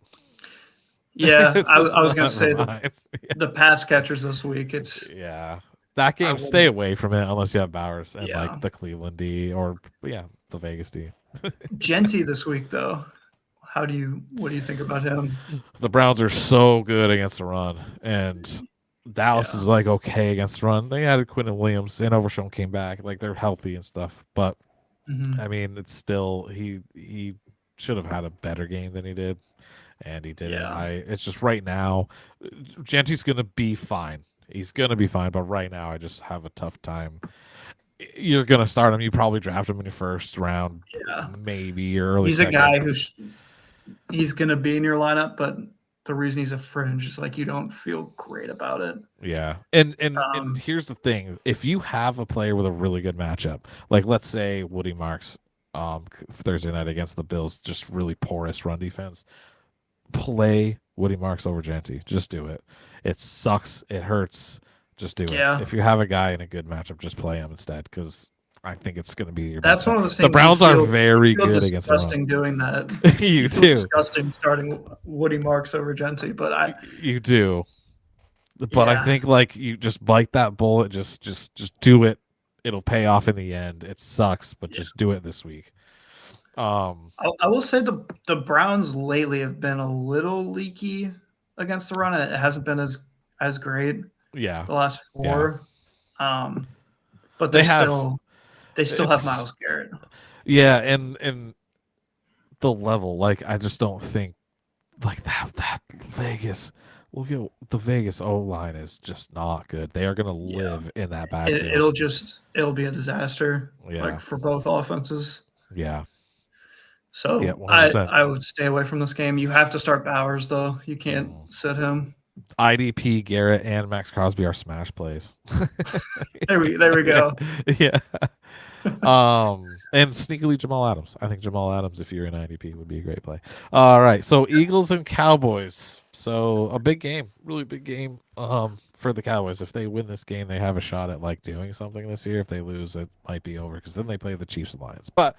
Yeah, I was going to say the pass catchers this week. That game, stay away from it unless you have Bowers and like the Cleveland D or the Vegas D. Genty this week though, what do you think about him? The Browns are so good against the run, and Dallas is like okay against the run. They added Quinn and Williams, and Overshown came back, like they're healthy and stuff. But I mean, it's still he should have had a better game than he did, and he didn't. It's just right now, Genty's gonna be fine. He's going to be fine, but right now I just have a tough time. You're going to start him. You probably draft him in your first round, maybe your early He's second. A guy he's going to be in your lineup, but the reason he's a fringe is like you don't feel great about it. Yeah. And here's the thing. If you have a player with a really good matchup, like let's say Woody Marks Thursday night against the Bills, just really porous run defense, play Woody Marks over Genty. Just do it. It sucks. It hurts. Just do it. If you have a guy in a good matchup, just play him instead because I think it's going to be your best. That's one of those things. The Browns are very good against the run. Disgusting doing that. You do. Disgusting starting Woody Marks over Genty, but you do. But I think like you just bite that bullet. Just do it. It'll pay off in the end. It sucks, but just do it this week. I will say the Browns lately have been a little leaky against the run, and it hasn't been as great. Yeah, the last 4. But they still have Myles Garrett. Yeah, and the level, like I just don't think like that Vegas. Look at the Vegas O line is just not good. They are going to live in that backfield. It'll be a disaster. Like for both offenses. Yeah. So I would stay away from this game. You have to start Bowers though. You can't sit him. IDP, Garrett, and Max Crosby are smash plays. there we go. Yeah. And sneakily Jamal Adams. I think Jamal Adams, if you're in IDP, would be a great play. All right. So Eagles and Cowboys. So a big game, really big game for the Cowboys. If they win this game, they have a shot at like doing something this year. If they lose, it might be over because then they play the Chiefs and Lions. But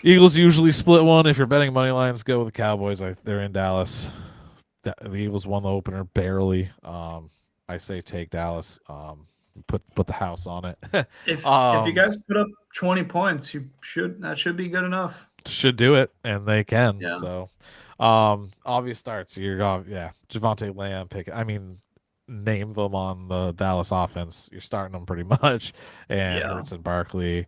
Eagles usually split one. If you're betting money lines, go with the Cowboys. They're in Dallas. The Eagles won the opener barely. I say take Dallas. Put the house on it. If you guys put up 20 points, that should be good enough. Should do it, and they can. Yeah. So, obvious starts. Javonte Lamb, Pickett. I mean, name them on the Dallas offense. You're starting them pretty much, and Hurts and Barkley,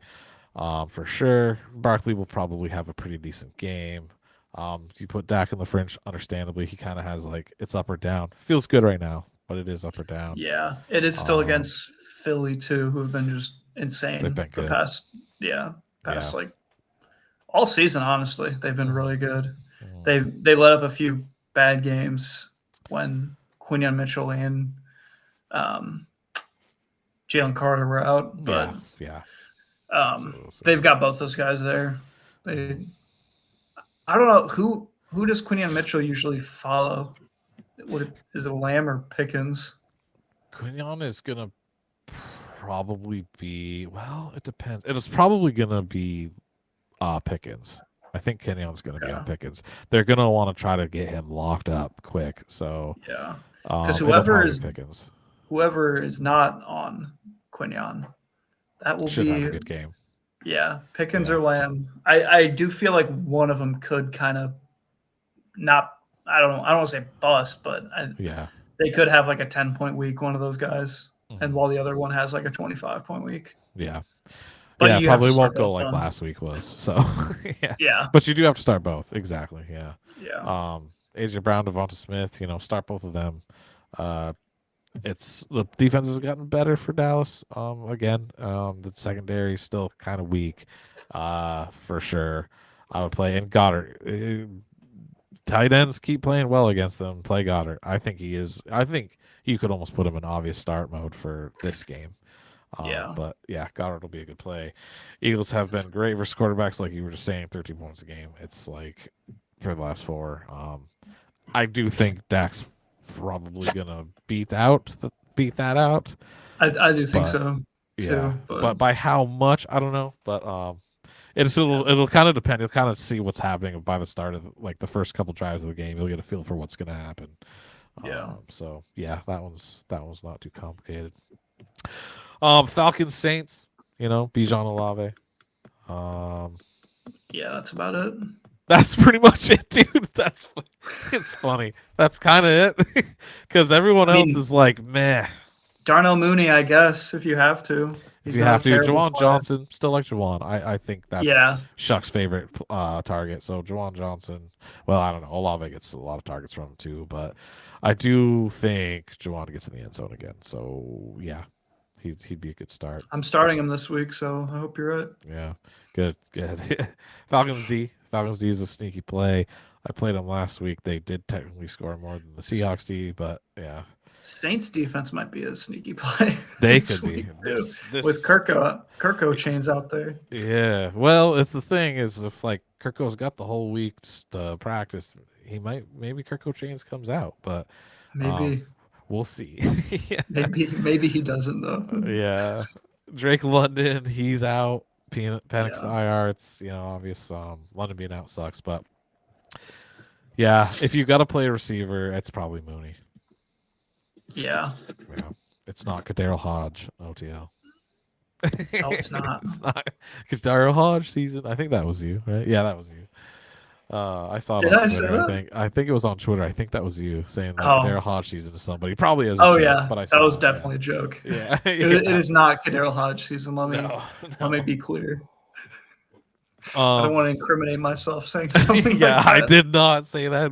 for sure. Barkley will probably have a pretty decent game. You put Dak in the fringe, understandably, he kind of has like it's up or down. Feels good right now, but it is up or down. Yeah, it is still against Philly too, who have been just insane. They've been good. Past like all season. Honestly, they've been really good. They let up a few bad games when Quinyon Mitchell and Jalen Carter were out, but they've got both those guys there. I don't know who does Quinyon Mitchell usually follow. Is it Lamb or Pickens? Quinyon is gonna probably be it depends. It is probably gonna be Pickens. I think Kenyon's going to be on Pickens. They're going to want to try to get him locked up quick. So yeah, because it'll probably be Pickens. Whoever is not on Quinion, that will should have a good game. Yeah, Pickens or Lamb. I do feel like one of them could kind of not. I don't want to say bust, but they could have like a 10-point week. One of those guys, and while the other one has like a 25-point week. Yeah. But you probably won't go like last week was. So yeah. But you do have to start both. Exactly. Yeah. Yeah. AJ Brown, Devonta Smith, start both of them. It's the defense has gotten better for Dallas. Again, the secondary is still kind of weak. For sure. I would play and Goddard. Tight ends keep playing well against them. Play Goddard. I think he is. I think you could almost put him in obvious start mode for this game. But Goddard will be a good play. Eagles have been great versus quarterbacks, like you were just saying, 13 points a game. It's like for the last 4. I do think Dak's probably gonna beat that out. I do think so. Yeah, but by how much I don't know. But it'll kind of depend. You'll kind of see what's happening by the start of the first couple drives of the game. You'll get a feel for what's gonna happen. Yeah. So that one's not too complicated. Falcons Saints, Bijan Olave. Yeah, that's about it. That's pretty much it, dude. It's funny. That's kind of it, because everyone else is like, meh. Darnell Mooney, I guess, if you have to. If you have to, Juwan Johnson, still like Juwan. I think that's Shuck's favorite target. So Juwan Johnson. Well, I don't know. Olave gets a lot of targets from him too, but I do think Juwan gets in the end zone again. So yeah. He'd be a good start. I'm starting him this week, so I hope you're right. Yeah, good. Falcons D is a sneaky play. I played them last week. They did technically score more than the Seahawks D, but yeah. Saints defense might be a sneaky play. They could be with Kirko chains out there. Yeah, well, it's the thing is if Kirko's got the whole week to practice, maybe Kirko chains comes out, but maybe. We'll see. Maybe he doesn't though. Yeah, Drake London, he's out. Penix IR. It's obvious. London being out sucks, but if you got to play a receiver, it's probably Mooney. Yeah. It's not Kadarius Hodge OTL. No, it's not. It's not Kadarius Hodge season. I think that was you, right? Yeah, that was you. I saw it on Twitter. I think it was on Twitter. I think that was you saying that Kadarius Hodge season to somebody. Probably as a joke, but that was definitely a joke. Yeah, it is not Kadarius Hodge season. Let me be clear. I don't want to incriminate myself saying something. I did not say that.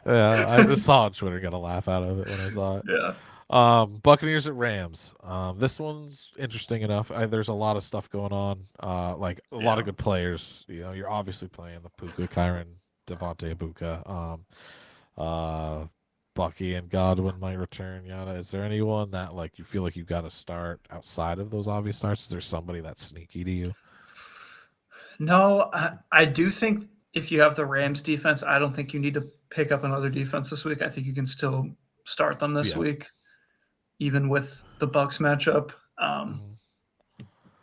I just saw on Twitter, got a laugh out of it when I saw it. Yeah. Buccaneers at Rams. This one's interesting enough. There's a lot of stuff going on. A lot of good players. You're obviously playing the Puka, Kyron, Devontae Ibuka. Bucky and Godwin might return. Yana, is there anyone that you feel like you got to start outside of those obvious starts? Is there somebody that's sneaky to you? No, I do think if you have the Rams defense, I don't think you need to pick up another defense this week. I think you can still start them this week. Even with the Bucs matchup.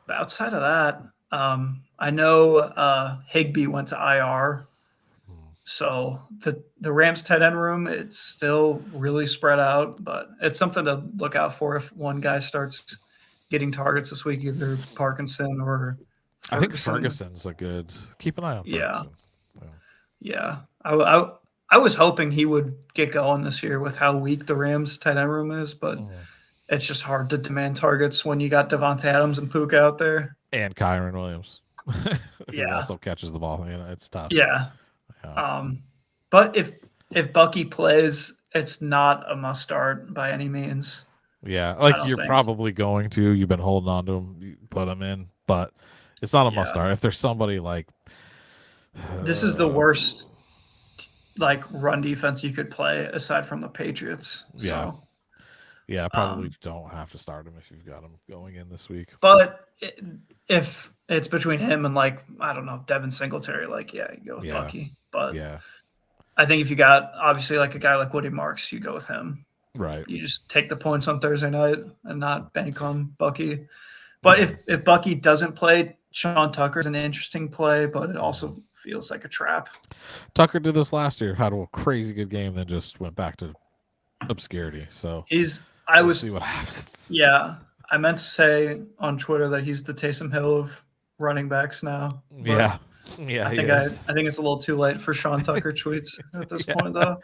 But outside of that, I know Higbee went to IR. So the Rams tight end room, it's still really spread out, but it's something to look out for if one guy starts getting targets this week, either Parkinson or Ferguson. I think Ferguson's a good – keep an eye on Ferguson. Yeah. I was hoping he would get going this year with how weak the Rams tight end room is, but it's just hard to demand targets when you got Devontae Adams and Puka out there. And Kyron Williams. Who also catches the ball. It's tough. Yeah. But if Bucky plays, it's not a must start by any means. Yeah, you're probably going to. You've been holding on to him, you put him in, but it's not a must start. If there's somebody this is the worst run defense you could play aside from the Patriots. So. Yeah, probably don't have to start him if you've got him going in this week. But if it's between him and I don't know, Devin Singletary, you go with Bucky. But I think if you got obviously a guy like Woody Marks, you go with him. Right. You just take the points on Thursday night and not bank on Bucky. But if Bucky doesn't play, Sean Tucker's an interesting play, but it also feels like a trap. Tucker did this last year, had a crazy good game, then just went back to obscurity. So we'll see what happens. Yeah, I meant to say on Twitter that he's the Taysom Hill of running backs now. Yeah. I think it's a little too late for Sean Tucker tweets at this point, though.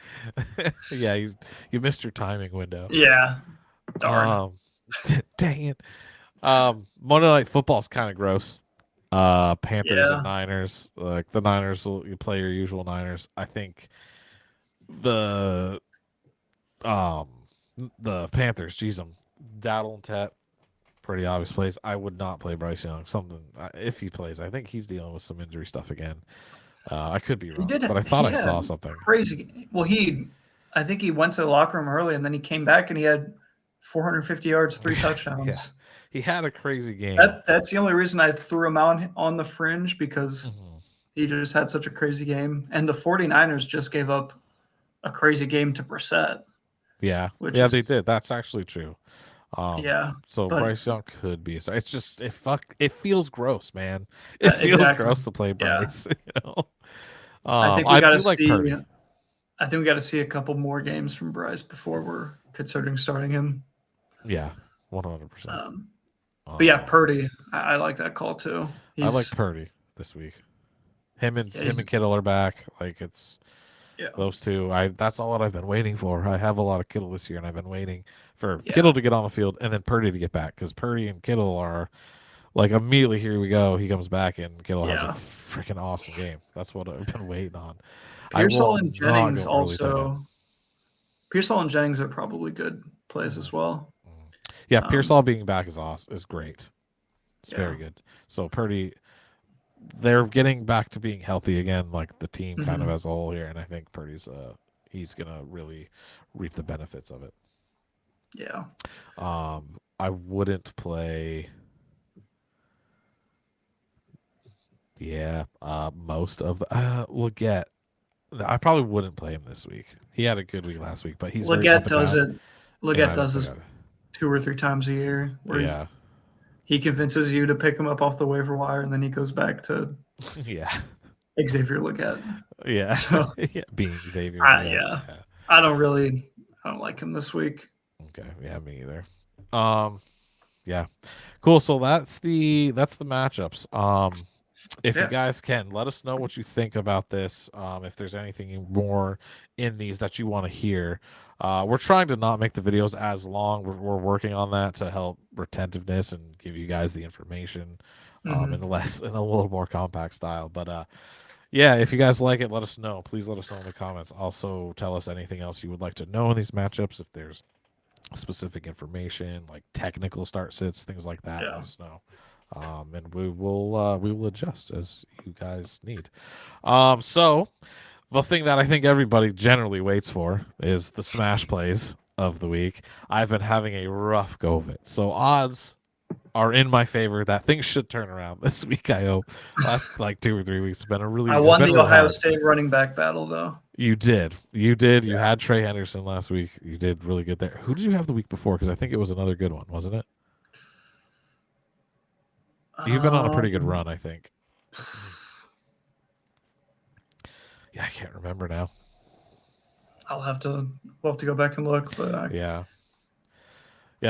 Yeah, you missed your timing window. Yeah, darn. Dang it. Monday Night Football's kind of gross. Panthers and Niners. Like the Niners, you play your usual Niners. I think the Panthers, geez, Daddle and Tet, pretty obvious plays. I would not play Bryce Young. If he plays, I think he's dealing with some injury stuff again. I could be wrong, but I thought I saw something crazy. Well, I think he went to the locker room early, and then he came back and he had 450 yards, 3 touchdowns. Yeah. He had a crazy game. That's the only reason I threw him out on the fringe, because he just had such a crazy game. And the 49ers just gave up a crazy game to Brissett. Yeah. They did. That's actually true. So but Bryce Young could be. So it's just it feels gross, man. It feels gross to play Bryce. I think we got to see. Purdy. I think we got to see a couple more games from Bryce before we're considering starting him. Yeah, 100%. But yeah, Purdy, I like that call too. I like Purdy this week. Him and Kittle are back. Like it's those two. That's all that I've been waiting for. I have a lot of Kittle this year, and I've been waiting for Kittle to get on the field and then Purdy to get back, because Purdy and Kittle are like immediately, here we go. He comes back and Kittle has a freaking awesome game. That's what I've been waiting on. Pearsall and Jennings Pearsall and Jennings are probably good plays as well. Yeah, Pearsall being back is awesome. Is great. It's very good. So Purdy, they're getting back to being healthy again, like the team kind of as a whole here, and I think Purdy's he's gonna really reap the benefits of it. Yeah. I wouldn't play. Yeah, most of the Leggett. I probably wouldn't play him this week. He had a good week last week, but he's Leggett does it. Leggett does this 2 or 3 times a year. Where he convinces you to pick him up off the waiver wire, and then he goes back to Xavier Leggett. Yeah, so, being Xavier. I don't like him this week. Okay, yeah, me either. Yeah, cool. So that's the matchups. If you guys can, let us know what you think about this. If there's anything more in these that you want to hear. We're trying to not make the videos as long. We're working on that to help retentiveness and give you guys the information in a little more compact style. But if you guys like it, let us know. Please let us know in the comments. Also, tell us anything else you would like to know in these matchups. If there's specific information like technical start sits, things like that, let us know. And we will adjust as you guys need. So the thing that I think everybody generally waits for is the smash plays of the week. I've been having a rough go of it, so odds are in my favor that things should turn around this week. I hope. Last 2 or 3 weeks have been a really. I won the Ohio State running back battle though. You did. You did. You had Trey Henderson last week. You did really good there. Who did you have the week before? Because I think it was another good one, wasn't it? You've been on a pretty good run, I think. Yeah, I can't remember now. We'll have to go back and look, but I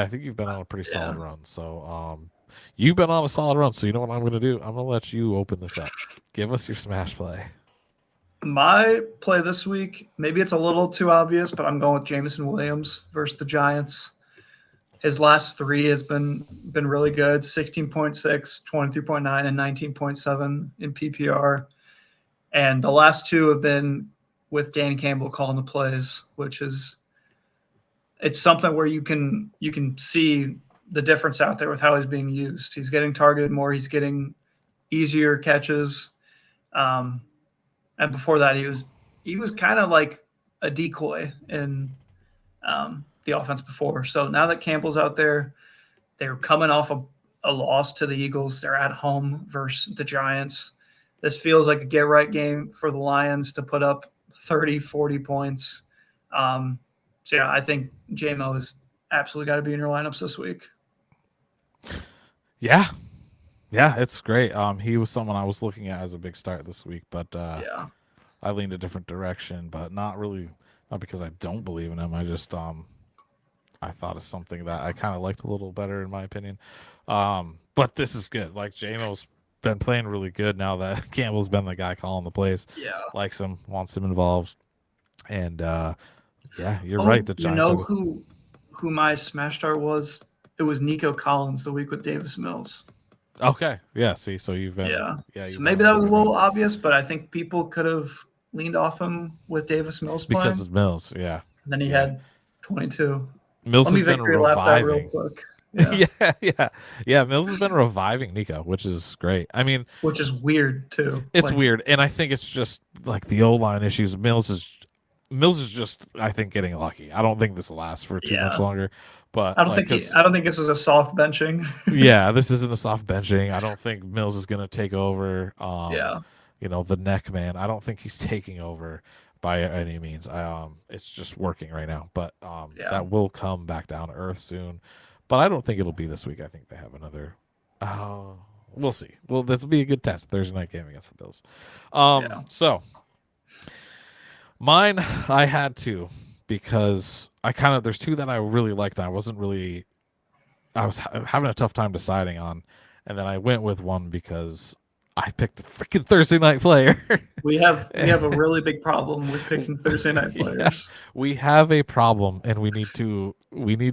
think you've been on a pretty solid run. So you've been on a solid run. So you know what I'm going to do? I'm going to let you open this up. Give us your smash play. My play this week, maybe it's a little too obvious, but I'm going with Jameson Williams versus the Giants. His last 3 has been really good, 16.6, 23.9, and 19.7 in PPR. And the last 2 have been with Dan Campbell calling the plays, which is it's something where you can see the difference out there with how he's being used. He's getting targeted more. He's getting easier catches. And before that, he was kind of like a decoy in the offense before. So now that Campbell's out there, they're coming off a loss to the Eagles. They're at home versus the Giants. This feels like a get-right game for the Lions to put up 30, 40 points. I think J-Mo has absolutely got to be in your lineups this week. Yeah. Yeah, it's great. He was someone I was looking at as a big start this week, but Yeah. I leaned a different direction, but not because I don't believe in him. I just I thought of something that I kind of liked a little better in my opinion. But this is good. Like Jamo's been playing really good now that Campbell's been the guy calling the plays. Yeah. Likes him, wants him involved. And yeah, you're Oh, right. The you Giants know are who my smash start was? It was Nico Collins the week with Davis Mills. okay. Yeah, see, so you've been So you've maybe been that on was a good little route. obvious, but I think people could have leaned off him with Davis Mills playing. Because it's Mills, yeah. And then he Yeah. had 22. Mills Let me has been victory lap that real reviving. quick. Yeah. Yeah. Mills has been reviving Nico, which is great. I mean, Which is weird too. it's weird, and I think it's just like the O line issues. Mills is just, I think, getting lucky. I don't think this will last for too much longer. But I don't think this is a soft benching. Yeah, this isn't a soft benching. I don't think Mills is going to take over. The neck man. I don't think he's taking over by any means. It's just working right now, but that will come back down to earth soon. But I don't think it'll be this week. I think they have another. We'll see. Well, this will be a good test Thursday night game against the Bills. So mine, I had to because there's two that I really liked. And I was having a tough time deciding on, and then I went with one because I picked a freaking Thursday night player. We have a really big problem with picking Thursday night players. Yeah, we have a problem, and we need to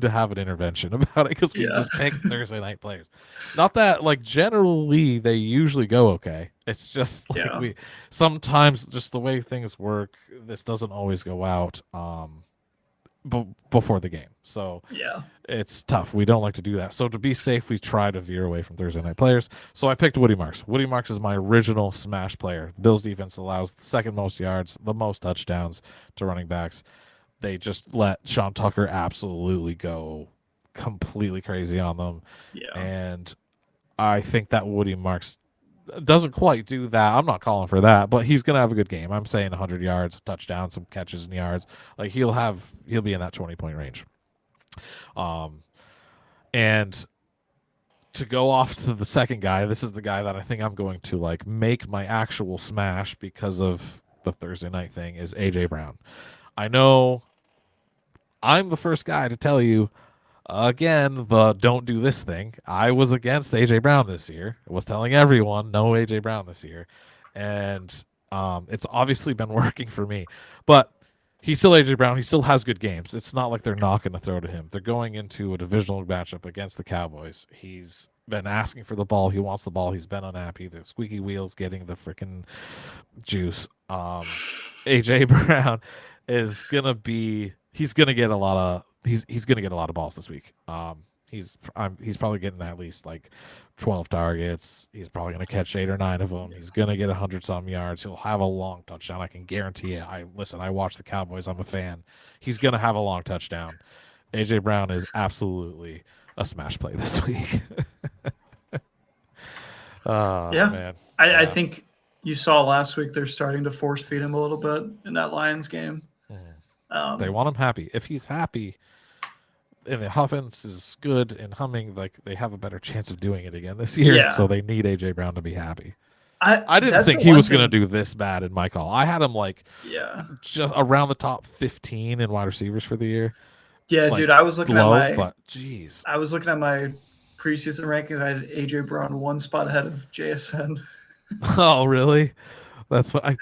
have an intervention about it because we just pick Thursday night players. Not that like generally they usually go okay. It's just like we sometimes just the way things work. This doesn't always go out. Before the game. So it's tough. We don't like to do that. So to be safe, we try to veer away from Thursday night players. So I picked Woody Marks. Woody Marks is my original smash player. The Bills defense allows the second most yards, the most touchdowns to running backs. They just let Sean Tucker absolutely go completely crazy on them. Yeah. And I think that Woody Marks doesn't quite do that. I'm not calling for that, but he's gonna have a good game. I'm saying 100 yards, a touchdown, some catches and yards. Like he'll be in that 20-point range. And to go off to the second guy, this is the guy that I think I'm going to like make my actual smash because of the Thursday night thing is AJ Brown. I know I'm the first guy to tell you again, the don't do this thing. I was against AJ Brown this year. I was telling everyone no AJ Brown this year, and it's obviously been working for me. But he's still AJ Brown. He still has good games. It's not like they're not going to throw to him. They're going into a divisional matchup against the Cowboys. He's been asking for the ball. He wants the ball. He's been unhappy. The squeaky wheels getting the freaking juice. AJ Brown is gonna be. He's gonna get a lot of. He's going to get a lot of balls this week. He's probably getting at least like 12 targets. He's probably going to catch 8 or 9 of them. He's going to get 100-some yards. He'll have a long touchdown. I can guarantee it. I watch the Cowboys. I'm a fan. He's going to have a long touchdown. AJ Brown is absolutely a smash play this week. Man. I think you saw last week they're starting to force feed him a little bit in that Lions game. They want him happy. If he's happy and the offense is good and humming, like they have a better chance of doing it again this year. Yeah. So they need AJ Brown to be happy. I didn't think he was going to do this bad in my call. I had him like just around the top 15 in wide receivers for the year. Yeah, like, dude, I was looking but geez, I was looking at my preseason rankings. I had AJ Brown one spot ahead of JSN. Oh, really? That's what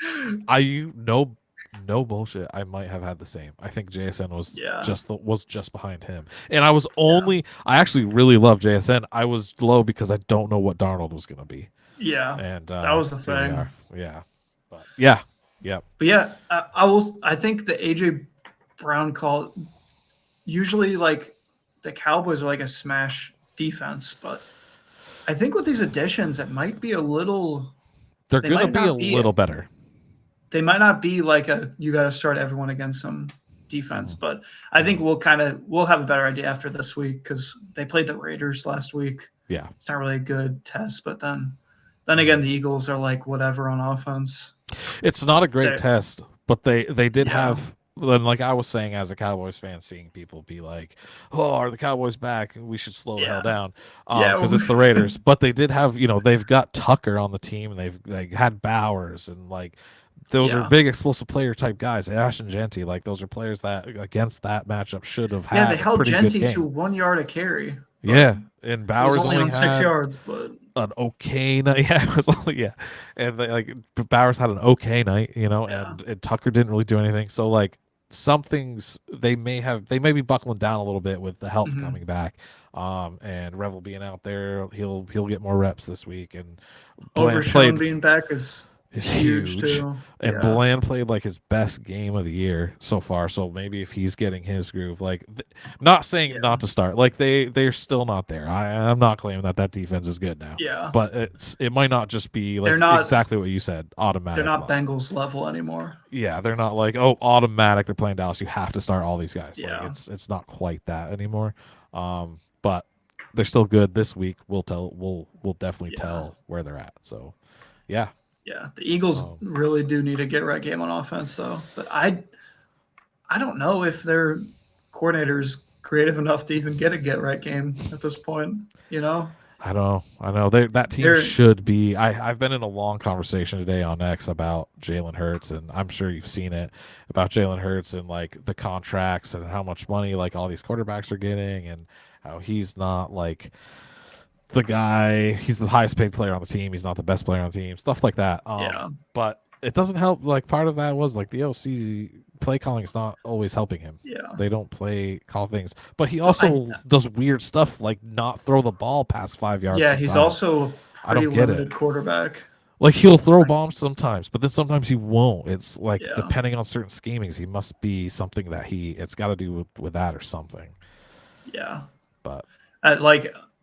no bullshit. I might have had the same. I think JSN was just behind him, and I was I actually really love JSN. I was low because I don't know what Darnold was going to be. Yeah, and that was the thing. Yeah, but yeah. But yeah, I think the AJ Brown call. Usually, like the Cowboys are like a smash defense, but I think with these additions, it might be a little. They're going to be a little better. They might not be like you got to start everyone against some defense, but I think we'll have a better idea after this week because they played the Raiders last week. Yeah, it's not really a good test, but then again, the Eagles are like whatever on offense. It's not a great test, but they did have then like I was saying, as a Cowboys fan, seeing people be like, "Oh, are the Cowboys back? We should slow the hell down," because it's the Raiders. But they did have, they've got Tucker on the team, and they had Bowers, and like those are big explosive player type guys. Ash and Genty, like those are players that against that matchup should have had. They held a pretty Genty good game. to 1 yard a carry. Yeah, and Bowers only on had 6 yards, but an okay night. Yeah, it was only and like Bowers had an okay night, and Tucker didn't really do anything. So like some things they may be buckling down a little bit with the health coming back, and Revel being out there. He'll get more reps this week, and Overshown being back is huge too. And Bland played like his best game of the year so far. So maybe if he's getting his groove, like not saying not to start, like they're still not there. I'm not claiming that defense is good now. Yeah, but it might not just be like exactly what you said, automatic. They're not Bengals level anymore. Yeah, they're not like automatic. They're playing Dallas. You have to start all these guys. Yeah, like it's not quite that anymore. But they're still good. This week we'll definitely tell where they're at. So yeah. Yeah, the Eagles really do need a get-right game on offense, though. But I don't know if their coordinator's creative enough to even get a get-right game at this point, I know. That team should be. I've been in a long conversation today on X about Jalen Hurts, and I'm sure you've seen it, about Jalen Hurts and like the contracts and how much money like all these quarterbacks are getting, and how he's not like the guy. He's the highest paid player on the team. He's not the best player on the team. Stuff like that. But it doesn't help. Like part of that was like the OC play calling is not always helping him. Yeah, they don't call things. But he also does weird stuff like not throw the ball past 5 yards. Yeah, he's also a pretty limited quarterback. Like he'll throw bombs sometimes, but then sometimes he won't. It's like depending on certain schemings, he must be something that it's got to do with that or something. Yeah, but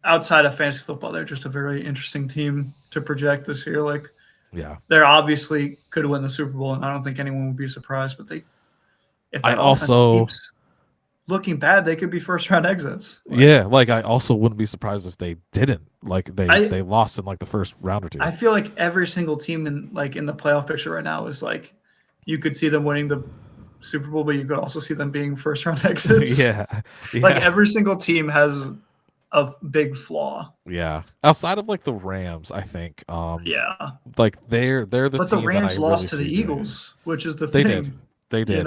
outside of fantasy football, they're just a very interesting team to project this year. Like, they're obviously could win the Super Bowl, and I don't think anyone would be surprised. But if that offense keeps looking bad, they could be first-round exits. I also wouldn't be surprised if they didn't. Like they lost in like the first round or two. I feel like every single team in the playoff picture right now is like you could see them winning the Super Bowl, but you could also see them being first-round exits. Like every single team has a big flaw. Yeah. Outside of like the Rams, I think. Like they're the but team the Rams that I lost really to the Eagles, which is the thing. They did.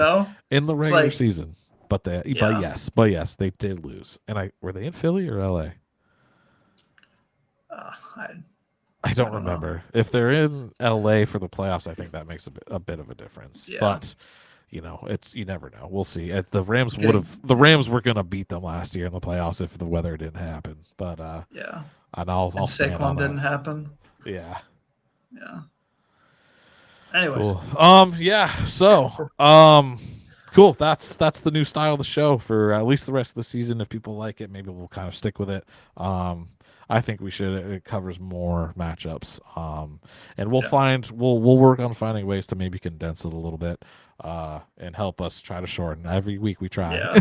In the regular season. But yes, they did lose. And were they in Philly or LA? I don't remember. If they're in LA for the playoffs, I think that makes a bit of a difference. Yeah. But you never know. We'll see. The Rams were gonna beat them last year in the playoffs if the weather didn't happen. But and Saquon didn't happen. Yeah. Yeah. Anyways. Cool. So cool. That's the new style of the show for at least the rest of the season. If people like it, maybe we'll kind of stick with it. I think we should. It covers more matchups. And we'll work on finding ways to maybe condense it a little bit, and help us try to shorten. Every week we try. Yeah.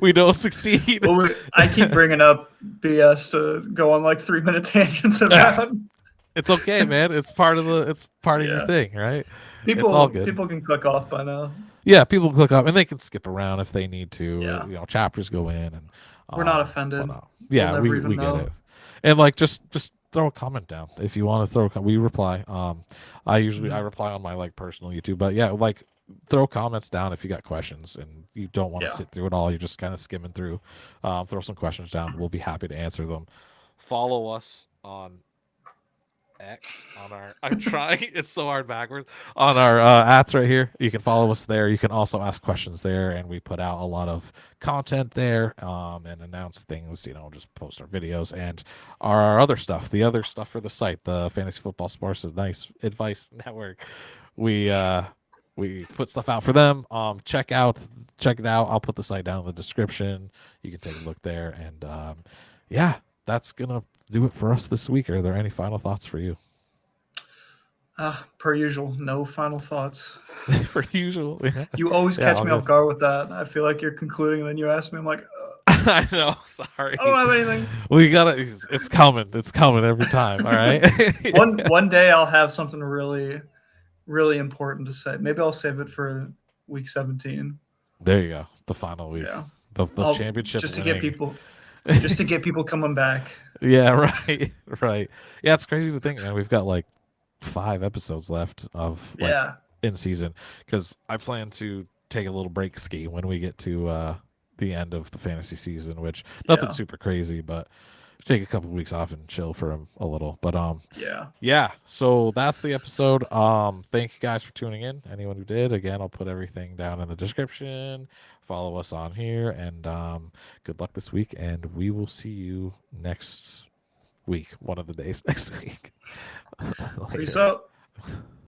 we don't succeed. Well, I keep bringing up BS to go on like 3-minute tangents about. It's okay, man. It's part of your thing, right? It's all good. People can click off by now. Yeah, people click off and they can skip around if they need to. Yeah. chapters go in, and we're not offended. Yeah, we get it. And like just throw a comment down if you want to throw a comment. We reply. I reply on my like personal YouTube, but like throw comments down if you got questions and you don't want to sit through it all. You're just kind of skimming through. Throw some questions down. We'll be happy to answer them. Follow us on X on our I'm trying it's so hard backwards on our ats right here. You can follow us there. You can also ask questions there, and we put out a lot of content there, and announce things, just post our videos and our other stuff, the other stuff for the site, the Fantasy Football Sports Nice Advice Network. We put stuff out for them. Check it out. I'll put the site down in the description. You can take a look there, and that's gonna do it for us this week. Are there any final thoughts for you? Per usual, no final thoughts. Per usual, yeah. You always catch me off guard with that. I feel like you're concluding, and then you ask me, I'm like, I know. Sorry. I don't have anything. We gotta. It's coming. It's coming every time. All right. One day I'll have something really, really important to say. Maybe I'll save it for week 17. There you go. The final week. Yeah. The championship just to winning. get people coming back. Yeah, right. Right. Yeah, it's crazy to think, man. We've got like 5 episodes left of in season, because I plan to take a little break ski when we get to the end of the fantasy season, which nothing super crazy, but take a couple of weeks off and chill for a little. But yeah, so that's the episode. Thank you guys for tuning in. Anyone who did, again, I'll put everything down in the description. Follow us on here, and good luck this week, and we will see you next week, one of the days next week. Peace out.